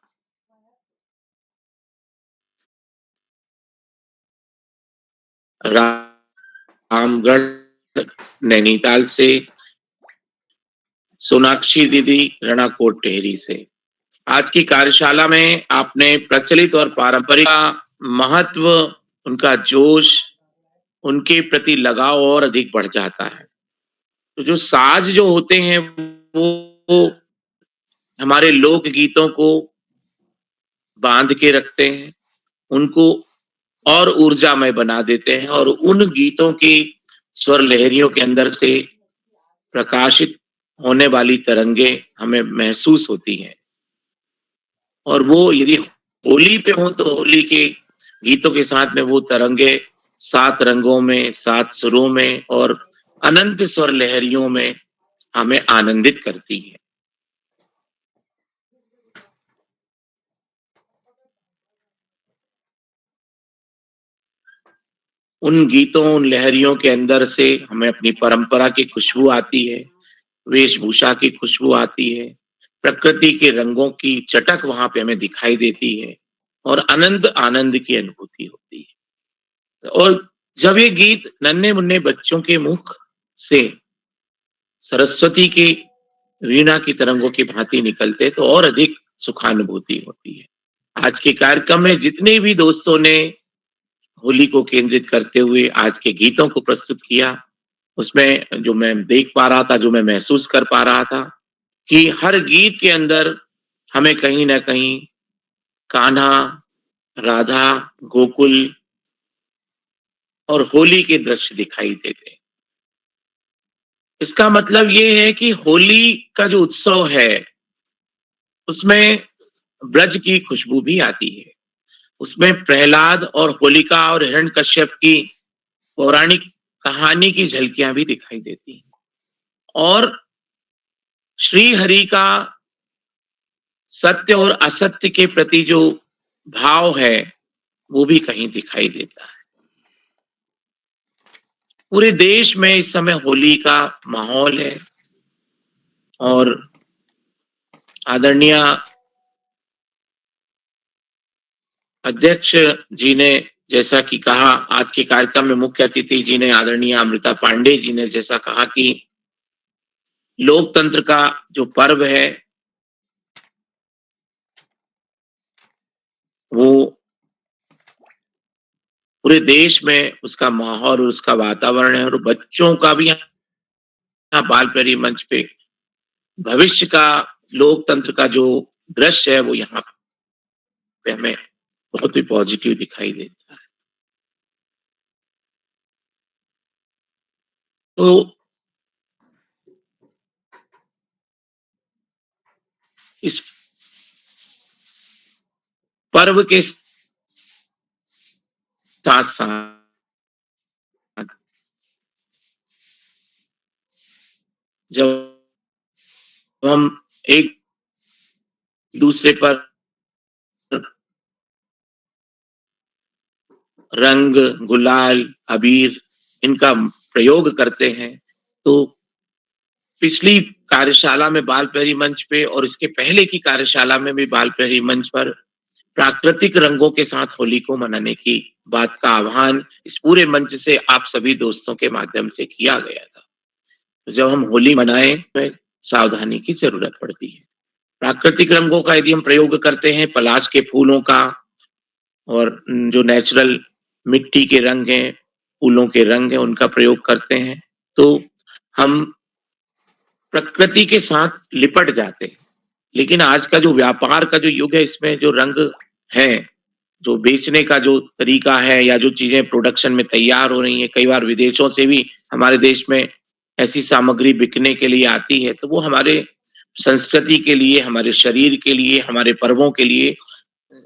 रामगढ़ नैनीताल से। सोनाक्षी दीदी, रणकोट टेहरी से। आज की कार्यशाला में आपने प्रचलित और पारंपरिक महत्व, उनका जोश, उनके प्रति लगाव और अधिक बढ़ जाता है। तो जो साज जो होते हैं वो हमारे लोक गीतों को बांध के रखते हैं, उनको और ऊर्जामय बना देते हैं, और उन गीतों की स्वर लहरियों के अंदर से प्रकाशित होने वाली तरंगे हमें महसूस होती हैं। और वो यदि होली पे हो तो होली के गीतों के साथ में वो तरंगे 7 रंगों में, 7 सुरों में और अनंत स्वर लहरियों में हमें आनंदित करती है। उन गीतों, उन लहरियों के अंदर से हमें अपनी परंपरा की खुशबू आती है, वेशभूषा की खुशबू आती है, प्रकृति के रंगों की चटक वहां पे हमें दिखाई देती है, और अनंत आनंद की अनुभूति होती है। और जब ये गीत नन्हे मुन्ने बच्चों के मुख से सरस्वती के वीणा की तरंगों की भांति निकलते तो और अधिक सुखानुभूति होती है। आज के कार्यक्रम में जितने भी दोस्तों ने होली को केंद्रित करते हुए आज के गीतों को प्रस्तुत किया, उसमें जो मैं देख पा रहा था, जो मैं महसूस कर पा रहा था, कि हर गीत के अंदर हमें कहीं ना कहीं कान्हा, राधा, गोकुल और होली के दृश्य दिखाई देते। इसका मतलब ये है कि होली का जो उत्सव है उसमें ब्रज की खुशबू भी आती है, उसमें प्रहलाद और होलिका और हिरण्यकश्यप की पौराणिक कहानी की झलकियां भी दिखाई देती हैं, और श्री हरि का सत्य और असत्य के प्रति जो भाव है वो भी कहीं दिखाई देता है। पूरे देश में इस समय होली का माहौल है और आदरणीय अध्यक्ष जी ने जैसा कि कहा, आज के कार्यक्रम में मुख्य अतिथि जी ने, आदरणीय अमृता पांडे जी ने जैसा कहा कि लोकतंत्र का जो पर्व है वो पूरे देश में उसका माहौल और उसका वातावरण है, और बच्चों का भी यहाँ बाल प्रेरी मंच पे भविष्य का लोकतंत्र का जो दृश्य है वो यहाँ पे हमें बहुत ही पॉजिटिव दिखाई देता है। तो इस पर्व के साथ साथ जब हम एक दूसरे पर रंग, गुलाल, अबीर इनका प्रयोग करते हैं, तो पिछली कार्यशाला में बाल प्रहरी मंच पे और इसके पहले की कार्यशाला में भी बाल प्रहरी मंच पर प्राकृतिक रंगों के साथ होली को मनाने की बात का आह्वान इस पूरे मंच से आप सभी दोस्तों के माध्यम से किया गया था। तो जब हम होली मनाएं तो सावधानी की जरूरत पड़ती है। प्राकृतिक रंगों का यदि हम प्रयोग करते हैं, पलाश के फूलों का और जो नेचुरल मिट्टी के रंग हैं, फूलों के रंग हैं, उनका प्रयोग करते हैं, तो हम प्रकृति के साथ लिपट जाते हैं। लेकिन आज का जो व्यापार का जो युग है, इसमें जो रंग है, जो बेचने का जो तरीका है या जो चीजें प्रोडक्शन में तैयार हो रही हैं, कई बार विदेशों से भी हमारे देश में ऐसी सामग्री बिकने के लिए आती है, तो वो हमारे संस्कृति के लिए, हमारे शरीर के लिए, हमारे पर्वों के लिए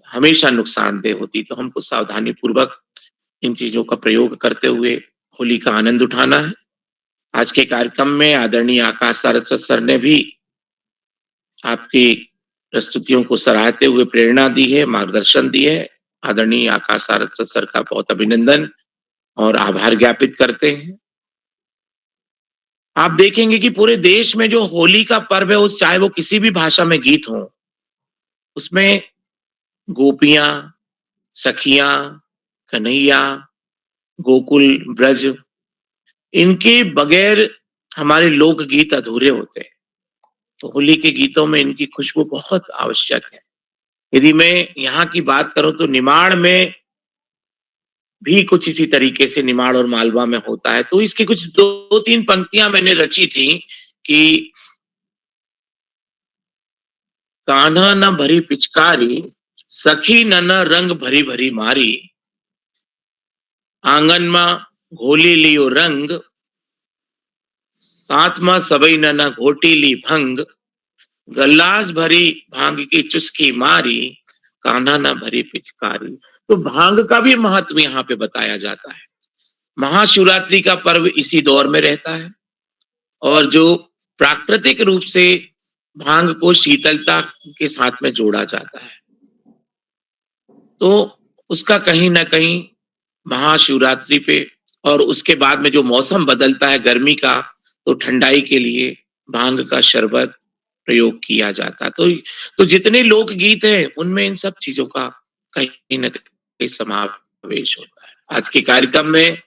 हमेशा नुकसानदेह होती। तो हमको सावधानी पूर्वक इन चीजों का प्रयोग करते हुए होली का आनंद उठाना है। आज के कार्यक्रम में आदरणीय आकाश सारस्वत सर ने भी आपकी प्रस्तुतियों को सराहते हुए प्रेरणा दी है, मार्गदर्शन दी है। आदरणीय आकाश सारस्वत सर का बहुत अभिनंदन और आभार ज्ञापित करते हैं। आप देखेंगे कि पूरे देश में जो होली का पर्व है, उस चाहे वो किसी भी भाषा में गीत हो, उसमें गोपियां, सखियां, कन्हैया, गोकुल, ब्रज, इनके बगैर हमारे लोकगीत अधूरे होते हैं। तो होली के गीतों में इनकी खुशबू बहुत आवश्यक है। यदि मैं यहाँ की बात करूं तो निमाड़ में भी कुछ इसी तरीके से निमाड़ और मालवा में होता है। तो इसकी कुछ दो तीन पंक्तियां मैंने रची थी कि कान्हा न भरी पिचकारी, सखी न रंग भरी भरी मारी, आंगन में घोली लियो रंग, साथ में सबई न घोटी ली भंग, गल्लास भरी भांग की चुस्की मारी, कान्हा न भरी पिचकारी। तो भांग का भी महत्व यहाँ पे बताया जाता है। महाशिवरात्रि का पर्व इसी दौर में रहता है और जो प्राकृतिक रूप से भांग को शीतलता के साथ में जोड़ा जाता है, तो उसका कहीं ना कहीं महाशिवरात्रि पे और उसके बाद में जो मौसम बदलता है गर्मी का, तो ठंडाई के लिए भांग का शरबत प्रयोग किया जाता है। तो जितने लोकगीत हैं उनमें इन सब चीजों का कहीं न कहीं समावेश होता है। आज के कार्यक्रम में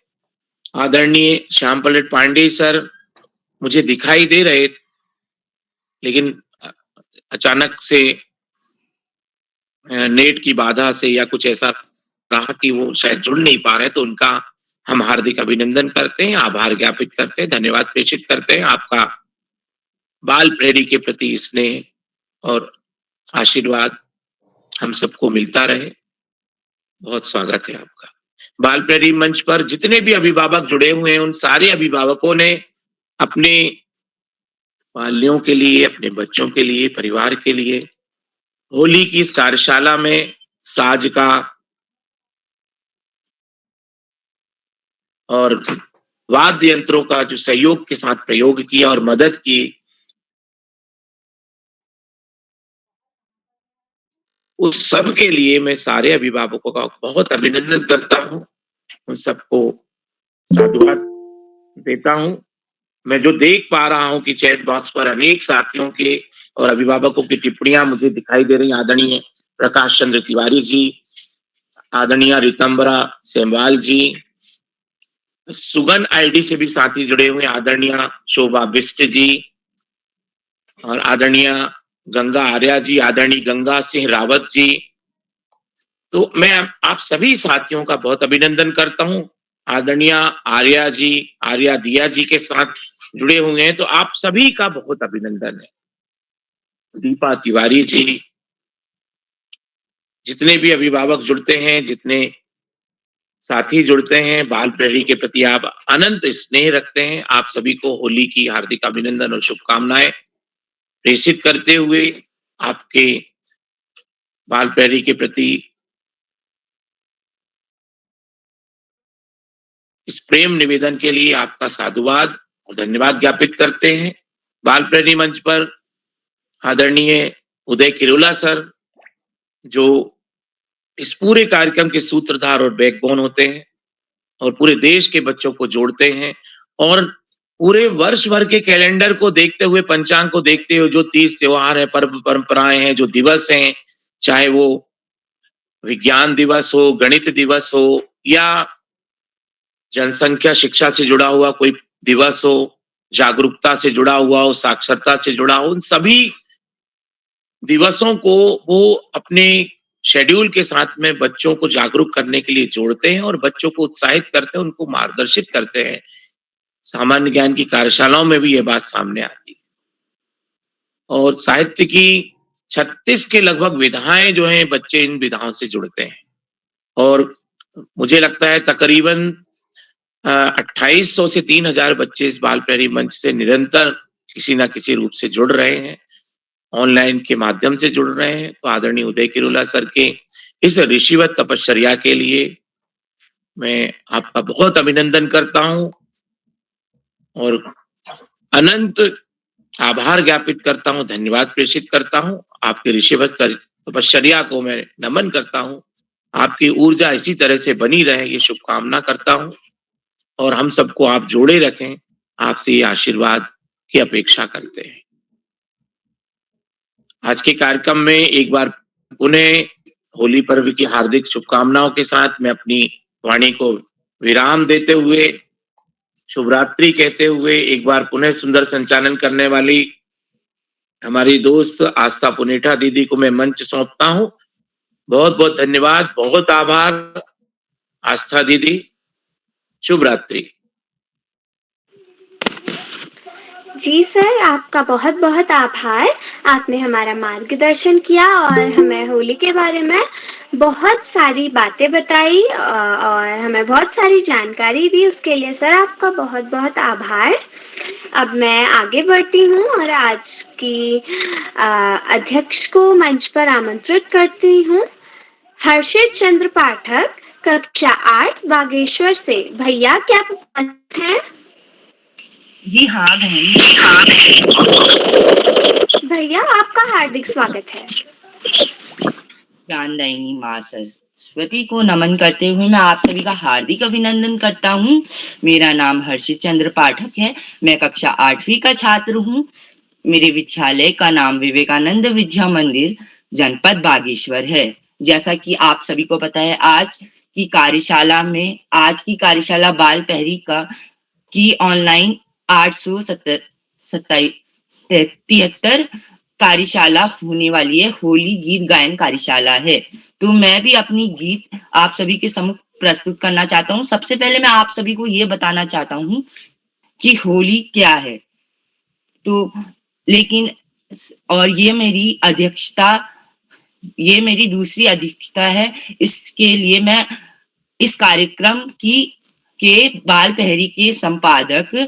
आदरणीय श्याम पलट पांडे सर मुझे दिखाई दे रहे, लेकिन अचानक से नेट की बाधा से या कुछ ऐसा रहा कि वो शायद जुड़ नहीं पा रहे, तो उनका हम हार्दिक अभिनंदन करते हैं, आभार ज्ञापित करते हैं, धन्यवाद प्रेषित करते हैं। आपका बाल प्रेरी के प्रति स्नेह और आशीर्वाद हम सबको मिलता रहे। बहुत स्वागत है आपका। बाल प्रेरी मंच पर जितने भी अभिभावक जुड़े हुए हैं, उन सारे अभिभावकों ने अपने बालियों के लिए, अपने बच्चों के लिए, परिवार के लिए होली की इस कार्यशाला में साज का और वाद्य यंत्रों का जो सहयोग के साथ प्रयोग किया और मदद की, उस सब के लिए मैं सारे अभिभावकों का बहुत अभिनंदन करता हूं। उन सबको साधुवाद देता हूं। मैं जो देख पा रहा हूं कि चैट बॉक्स पर अनेक साथियों के और अभिभावकों की टिप्पणियां मुझे दिखाई दे रही। आदरणीय प्रकाश चंद्र तिवारी जी, आदरणीय रितंबरा सेमवाल जी, सुगन आईडी से भी साथी जुड़े हुए, आदरणीय शोभा बिष्ट जी और आदरणीय गंगा आर्या जी, आदरणीय गंगा सिंह रावत जी। तो मैं आप सभी साथियों का बहुत अभिनंदन करता हूं। आदरणीय आर्या जी, आर्या दिया जी के साथ जुड़े हुए हैं, तो आप सभी का बहुत अभिनंदन है। दीपा तिवारी जी, जितने भी अभिभावक जुड़ते हैं, जितने साथी जुड़ते हैं, बाल प्रहरी के प्रति आप अनंत स्नेह रखते हैं, आप सभी को होली की हार्दिक अभिनंदन और शुभकामनाएं प्रेषित करते हुए आपके बाल प्रहरी के प्रति इस प्रेम निवेदन के लिए आपका साधुवाद और धन्यवाद ज्ञापित करते हैं। बाल प्रहरी मंच पर आदरणीय उदय किरोला सर, जो इस पूरे कार्यक्रम के सूत्रधार और बैकबोन होते हैं और पूरे देश के बच्चों को जोड़ते हैं और पूरे वर्ष भर के कैलेंडर को देखते हुए, पंचांग को देखते हुए, जो तीज त्योहार है, पर्व परंपराएं हैं, जो दिवस हैं, चाहे वो विज्ञान दिवस हो, गणित दिवस हो या जनसंख्या शिक्षा से जुड़ा हुआ कोई दिवस हो, जागरूकता से जुड़ा हुआ हो, साक्षरता से जुड़ा हो, उन सभी दिवसों को वो अपने शेड्यूल के साथ में बच्चों को जागरूक करने के लिए जोड़ते हैं और बच्चों को उत्साहित करते हैं, उनको मार्गदर्शित करते हैं। सामान्य ज्ञान की कार्यशालाओं में भी ये बात सामने आती है और साहित्य की 36 के लगभग विधाएं जो हैं, बच्चे इन विधाओं से जुड़ते हैं और मुझे लगता है तकरीबन 2800 से 3000 बच्चे इस बाल प्रहरी मंच से निरंतर किसी ना किसी रूप से जुड़ रहे हैं, ऑनलाइन के माध्यम से जुड़ रहे हैं। तो आदरणीय उदय किरोला सर के इस ऋषिवत तपश्चर्या के लिए मैं आपका बहुत अभिनंदन करता हूं और अनंत आभार ज्ञापित करता हूं, धन्यवाद प्रेषित करता हूं। आपके ऋषिवत तपश्चर्या को मैं नमन करता हूं। आपकी ऊर्जा इसी तरह से बनी रहे, ये शुभकामना करता हूं और हम सबको आप जोड़े रखें, आपसे ये आशीर्वाद की अपेक्षा करते हैं। आज के कार्यक्रम में एक बार पुनः होली पर्व की हार्दिक शुभकामनाओं के साथ मैं अपनी वाणी को विराम देते हुए, शुभरात्रि कहते हुए एक बार पुनः सुंदर संचालन करने वाली हमारी दोस्त आस्था पुनेठा दीदी को मैं मंच सौंपता हूं। बहुत बहुत धन्यवाद, बहुत आभार आस्था दीदी, शुभ रात्रि। जी सर, आपका बहुत बहुत आभार। आपने हमारा मार्गदर्शन किया और हमें होली के बारे में बहुत सारी बातें बताई और हमें बहुत सारी जानकारी दी। उसके लिए सर आपका बहुत बहुत आभार। अब मैं आगे बढ़ती हूँ और आज की अध्यक्ष को मंच पर आमंत्रित करती हूँ। हर्षित चंद्र पाठक, कक्षा 8 बागेश्वर से। भैया क्या आप हैं? जी हाँ बहन। भैया आपका हार्दिक स्वागत है। ज्ञानदायिनी माँ सरस्वती को नमन करते हुए मैं आप सभी का हार्दिक अभिनंदन करता हूँ। मेरा नाम हर्षित चंद्र पाठक है। मैं कक्षा 8वीं का छात्र हूँ। मेरे विद्यालय का नाम विवेकानंद विद्या मंदिर जनपद बागेश्वर है। जैसा कि आप सभी को पता है, आज की कार्यशाला बाल प्रहरी की ऑनलाइन 873 कार्यशाला होने वाली है। होली गीत गायन कार्यशाला है। तो मैं भी अपनी गीत आप सभी के सम्मुख प्रस्तुत करना चाहता हूँ। सबसे पहले मैं आप सभी को ये बताना चाहता हूँ कि होली क्या है। तो लेकिन और ये मेरी दूसरी अध्यक्षता है। इसके लिए मैं इस कार्यक्रम के बाल प्रहरी के संपादक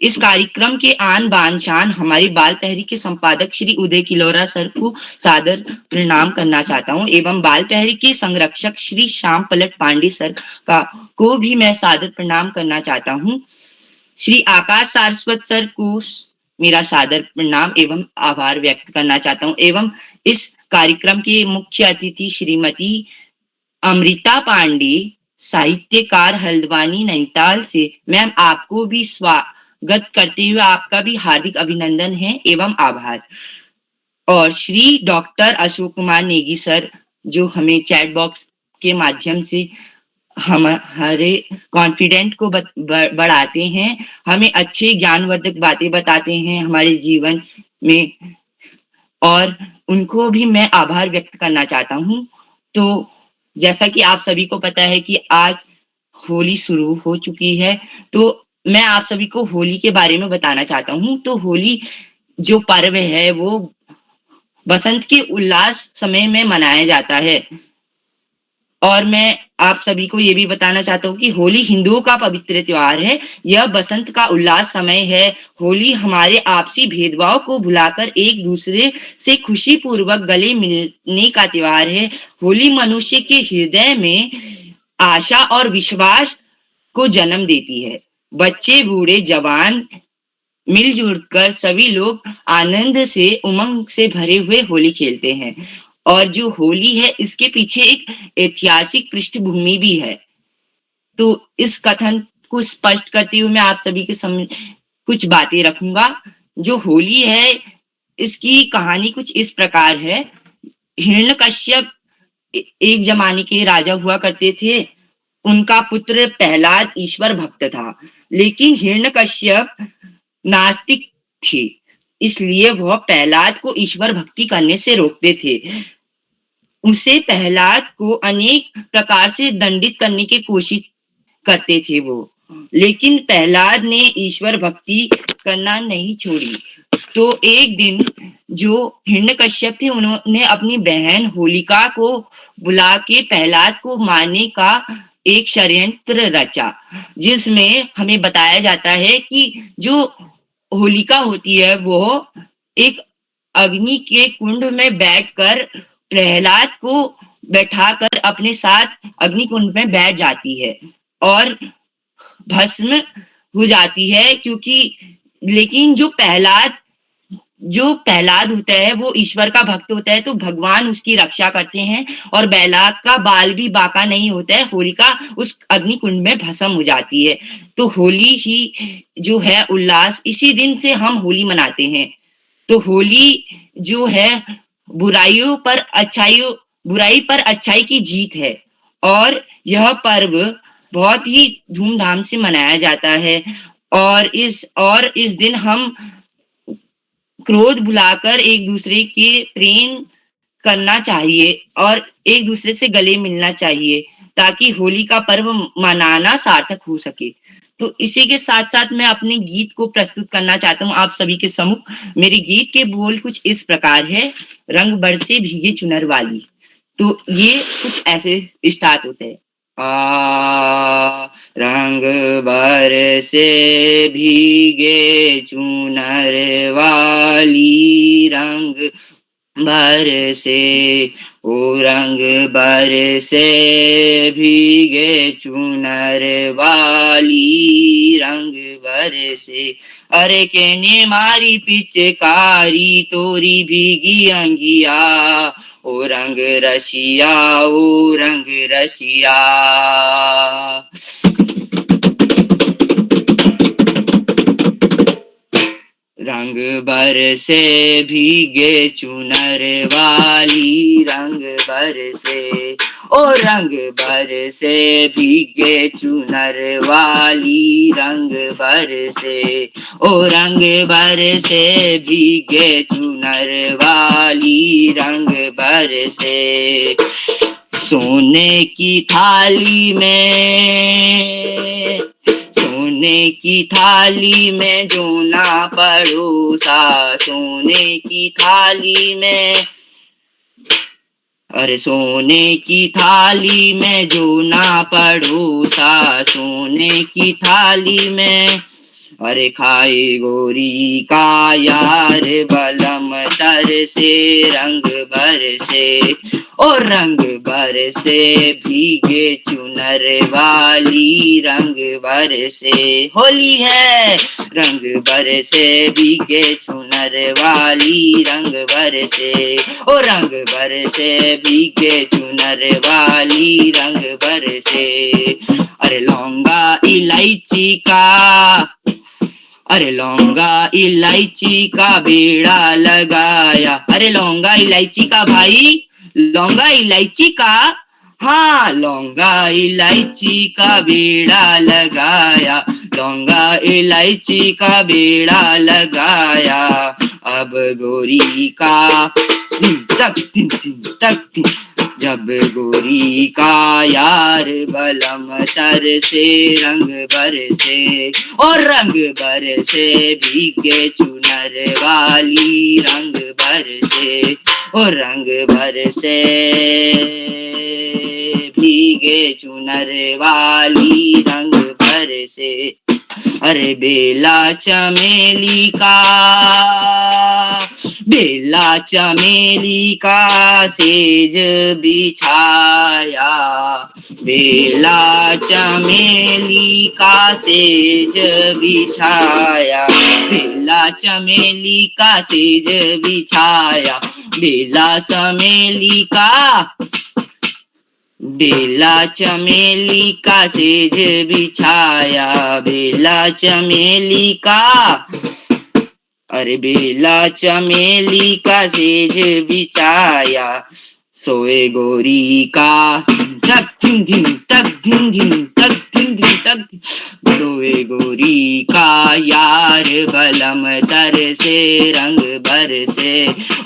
इस कार्यक्रम के आन बान शान हमारे बाल प्रहरी के संपादक श्री उदय किरोला सर को सादर प्रणाम करना चाहता हूँ एवं बाल प्रहरी के संरक्षक श्री श्याम पलट पांडे सर को भी मैं सादर प्रणाम करना चाहता हूँ। श्री आकाश सारस्वत सर को मेरा सादर प्रणाम एवं आभार व्यक्त करना चाहता हूँ एवं इस कार्यक्रम के मुख्य अतिथि श्रीमती अमृता पांडे साहित्यकार हल्द्वानी नैनीताल से। मैम, आपको भी स्वागत करते हुए आपका भी हार्दिक अभिनंदन है एवं आभार। और श्री डॉक्टर अशोक कुमार नेगी सर, जो हमें चैट बॉक्स के माध्यम से हमारे कॉन्फिडेंट को बढ़ाते हैं, हमें अच्छे ज्ञानवर्धक बातें बताते हैं हमारे जीवन में, और उनको भी मैं आभार व्यक्त करना चाहता हूँ। तो जैसा कि आप सभी को पता है कि आज होली शुरू हो चुकी है, तो मैं आप सभी को होली के बारे में बताना चाहता हूँ। तो होली जो पर्व है वो बसंत के उल्लास समय में मनाया जाता है, और मैं आप सभी को ये भी बताना चाहता हूँ कि होली हिंदुओं का पवित्र त्योहार है। यह बसंत का उल्लास समय है। होली हमारे आपसी भेदभाव को भुलाकर एक दूसरे से खुशी पूर्वक गले मिलने का त्योहार है। होली मनुष्य के हृदय में आशा और विश्वास को जन्म देती है। बच्चे, बूढ़े, जवान मिलजुल कर सभी लोग आनंद से, उमंग से भरे हुए होली खेलते हैं। और जो होली है, इसके पीछे एक ऐतिहासिक पृष्ठभूमि भी है। तो इस कथन को स्पष्ट करते हुए मैं आप सभी के सामने कुछ बातें रखूंगा। जो होली है, इसकी कहानी कुछ इस प्रकार है। हिरण्यकश्यप एक जमाने के राजा हुआ करते थे। उनका पुत्र प्रहलाद ईश्वर भक्त था, लेकिन हिरण्यकश्यप नास्तिक थे, इसलिए वह प्रहलाद को ईश्वर भक्ति करने से रोकते थे। उसे प्रहलाद को अनेक प्रकार से दंडित करने की कोशिश करते थे वो, लेकिन प्रहलाद ने ईश्वर भक्ति करना नहीं छोड़ी। तो एक दिन जो हिरण्यकश्यप थे, उन्होंने अपनी बहन होलिका को बुला के प्रहलाद को मारने का एक षड्यंत्र रचा, जिसमें हमें बताया जाता है कि जो होलिका होती है वो एक अग्नि के कुंड में बैठकर प्रहलाद को बैठाकर अपने साथ अग्नि कुंड में बैठ जाती है और भस्म हो जाती है। क्योंकि लेकिन जो प्रहलाद होता है वो ईश्वर का भक्त होता है, तो भगवान उसकी रक्षा करते हैं और प्रहलाद का बाल भी बाका नहीं होता है। होलिका उस अग्नि कुंड में भस्म हो जाती है। तो होली ही जो है उल्लास, इसी दिन से हम होली मनाते हैं। तो होली जो है बुराई पर अच्छाई की जीत है, और यह पर्व बहुत ही धूमधाम से मनाया जाता है। और इस दिन हम क्रोध भुलाकर एक दूसरे के प्रेम करना चाहिए और एक दूसरे से गले मिलना चाहिए, ताकि होली का पर्व मनाना सार्थक हो सके। तो इसी के साथ साथ मैं अपने गीत को प्रस्तुत करना चाहता हूँ आप सभी के सम्मुख। मेरे गीत के बोल कुछ इस प्रकार है। रंग बरसे भीगे चुनर वाली। तो ये कुछ ऐसे स्टार्ट होते हैं। रंग बरसे भीगे चुनर वाली, रंग बरसे ओ रंग बरसे भीगे चुनर वाली, रंग बरसे। अरे केने मारी पिचकारी तोरी भीगी अंगिया, ओ रंग रसिया, ओ रंग रसिया। रंग बरसे भीगे चुनर वाली, रंग बरसे ओ रंग बरसे भीगे चुनर वाली, रंग बरसे ओ रंग बरसे भीगे चुनर वाली, रंग बरसे। सोने की थाली में जो ना पड़ोसा, सोने की थाली में, अरे सोने की थाली में जो ना पड़ोसा, सोने की थाली में, अरे खाए गोरी का यार बलम तर से, रंग बरसे ओ रंग बरसे भीगे चुनर वाली, रंग बरसे। होली है, रंग बरसे भीगे चुनर चुनर वाली रंग बरसे, ओ रंग बरसे भीगे चुनर वाली रंग बरसे। अरे लौंगा इलायची का, अरे लौंगा इलायची का बेड़ा लगाया, अरे लौंगा इलायची का भाई, लौंगा इलायची का, हाँ लौंगा इलायची का बेड़ा लगाया, लौंगा इलायची का बेड़ा लगाया। अब गोरी का दिन तक दिन दिन तक दिन, जब गोरी का यार बलम तर से रंग बरसे, और रंग बरसे भीगे चुनर वाली रंग बरसे, और रंग बरसे भीगे चुनर वाली रंग बरसे। अरे बेला चमेली का, बेला चमेली का सेज बिछाया, बेला चमेली का सेज बिछाया, बेला चमेली का सेज बिछाया, बेला चमेली का, बेला चमेली का सेज बिछाया, बेला चमेली का, अरे बेला चमेली का सेज बिछाया। सोए गोरी का तक दिन दिन तक दिन दिन तक दिन दिन तक, सोए गोरी का यार बलम तर से रंग बरसे।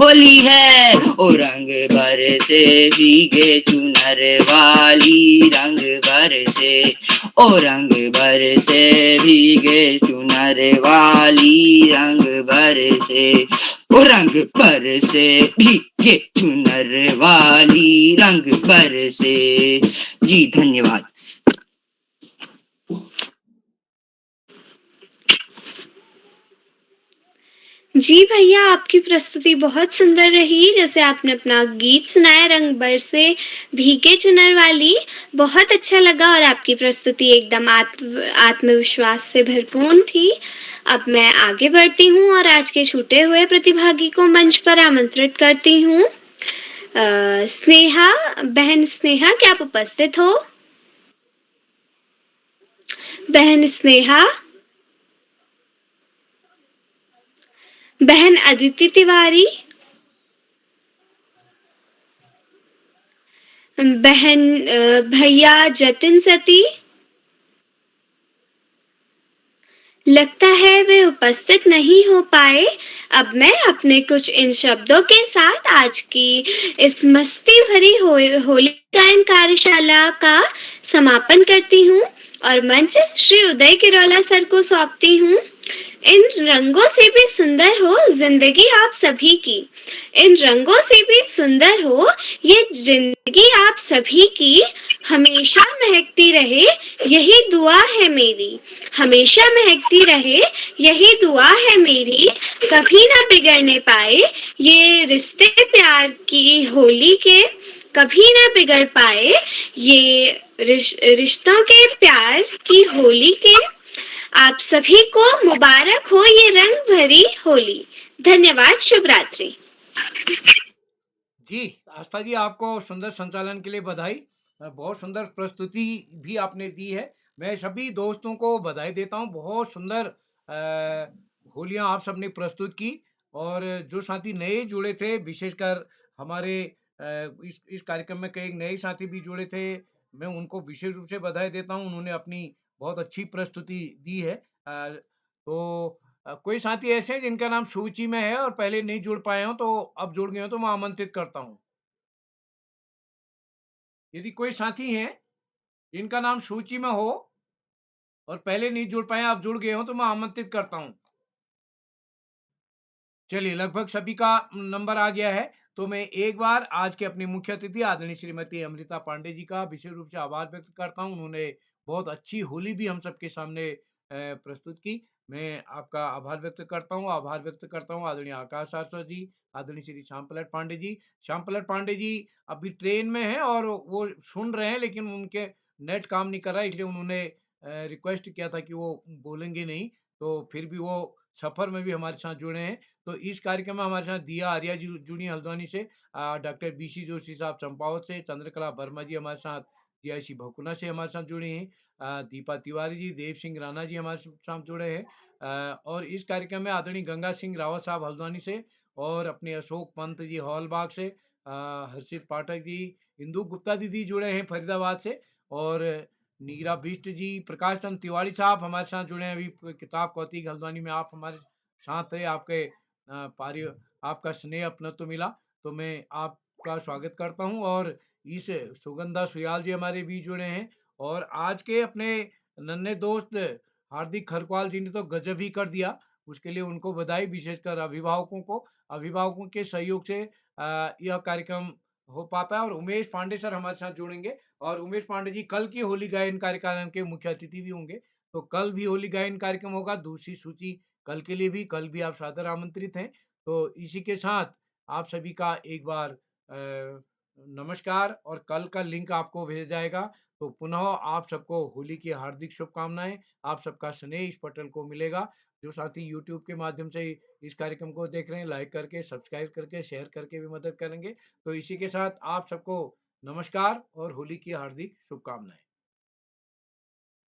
होली है ओ रंग बरसे भीगे चुनर वाली रंग बरसे, ओ रंग बरसे भीगे चुनर वाली रंग बरसे, ओ रंग बरसे भीगे चुनर वाली रंग बरसे। जी धन्यवाद। जी भैया, आपकी प्रस्तुति बहुत सुंदर रही। जैसे आपने अपना गीत सुनाया रंग बरसे भीगे चुनर वाली, बहुत अच्छा लगा और आपकी प्रस्तुति एकदम आत्मविश्वास से भरपूर थी। अब मैं आगे बढ़ती हूँ और आज के छूटे हुए प्रतिभागी को मंच पर आमंत्रित करती हूँ। स्नेहा, बहन स्नेहा, क्या आप उपस्थित हो? बहन स्नेहा, बहन अदिति तिवारी, बहन भैया जतिन सती, लगता है वे उपस्थित नहीं हो पाए। अब मैं अपने कुछ इन शब्दों के साथ आज की इस मस्ती भरी होली गायन कार्यशाला का समापन करती हूँ और मंच श्री उदय किरोला सर को सौंपती हूँ। इन रंगों से भी सुंदर हो जिंदगी आप सभी की, इन रंगों से भी सुंदर हो ये जिंदगी आप सभी की, हमेशा महकती रहे यही दुआ है मेरी, हमेशा महकती रहे यही दुआ है मेरी, कभी ना बिगड़ने पाए ये रिश्ते प्यार की होली के, कभी ना बिगड़ पाए ये रिश्तों के प्यार की होली के। आप सभी को मुबारक हो ये रंग भरी होली। धन्यवाद, शुभ रात्रि। जी, आस्था जी, आपको सुंदर संचालन के लिए बधाई। बहुत सुंदर प्रस्तुति भी आपने दी है। मैं सभी दोस्तों को बधाई देता हूँ। बहुत सुंदर होलियाँ आप सबने प्रस्तुत की और जो साथी नए जुड़े थे, विशेषकर हमारे इस कार्यक्रम में कई नए साथी भी जुड़े थे, मैं उनको विशेष रूप से बधाई देता हूँ। उन्होंने अपनी बहुत अच्छी प्रस्तुति दी है। तो कोई साथी ऐसे हैं जिनका नाम सूची में है और पहले नहीं जुड़ पाए हों, तो अब जुड़ गए हों, तो मैं आमंत्रित करता हूँ। यदि कोई साथी हैं जिनका नाम सूची में हो और पहले नहीं जुड़ पाए, अब जुड़ गए हों, तो मैं आमंत्रित करता हूँ। चलिए, लगभग सभी का नंबर आ गया है, तो मैं एक बार आज के अपनी मुख्य अतिथि आदरणीय श्रीमती अमृता पांडे जी का विशेष रूप से आभार व्यक्त करता हूँ। उन्होंने बहुत अच्छी होली भी हम सबके सामने प्रस्तुत की। मैं आपका आभार व्यक्त करता हूँ। आभार व्यक्त करता हूँ आदरणीय आकाश आचार्य जी, आदरणीय श्री श्याम पलट पांडे जी। श्याम पलट पांडे जी अभी ट्रेन में हैं और वो सुन रहे हैं, लेकिन उनके नेट काम नहीं कर रहा है, इसलिए उन्होंने रिक्वेस्ट किया था कि वो बोलेंगे नहीं, तो फिर भी वो सफर में भी हमारे साथ जुड़े हैं। तो इस कार्यक्रम में हमारे साथ दिया आर्या जी जुड़ी हैं हल्द्वानी से, डॉक्टर बीसी जोशी साहब चंपावत से, चंद्रकला वर्मा जी हमारे साथ जीआईसी भकुना से हमारे साथ जुड़े हैं, दीपा तिवारी जी, देव सिंह राणा जी हमारे साथ जुड़े हैं, और इस कार्यक्रम में आदरणीय गंगा सिंह रावत साहब हल्द्वानी से, और अपने अशोक पंत जी हौलबाग से, हर्षित पाठक जी, इंदु गुप्ता दीदी जुड़े हैं फरीदाबाद से, और नीरा बिष्ट जी, प्रकाश चंद तिवारी साहब हमारे साथ जुड़े हैं अभी किताब कौतिक हल्द्वानी में। आप हमारे साथ रहे, आपके पार्य आपका स्नेह अपनत्व मिला, तो मैं आपका स्वागत करता हूँ। और इस सुगंधा सुयाल जी हमारे बीच जुड़े हैं, और आज के अपने नन्हे दोस्त हार्दिक खरकवाल जी ने तो गजब ही कर दिया, उसके लिए उनको बधाई, विशेषकर अभिभावकों को। अभिभावकों के सहयोग से यह कार्यक्रम हो पाता है। और उमेश पांडे सर हमारे साथ जुड़ेंगे, और उमेश पांडे जी कल की होली गायन कार्यक्रम के मुख्य अतिथि भी होंगे। तो कल भी होली गायन कार्यक्रम होगा, दूसरी सूची कल के लिए भी, कल भी आप सादर आमंत्रित हैं। तो इसी के साथ आप सभी का एक बार नमस्कार, और कल का लिंक आपको भेजा जाएगा। तो पुनः आप सबको होली की हार्दिक शुभकामनाएं, आप सबका स्नेह इस पटल को मिलेगा। जो साथी यूट्यूब के माध्यम से इस कार्यक्रम को देख रहे हैं, लाइक करके, सब्सक्राइब करके, शेयर करके भी मदद करेंगे। तो इसी के साथ आप सबको नमस्कार और होली की हार्दिक शुभकामनाएं।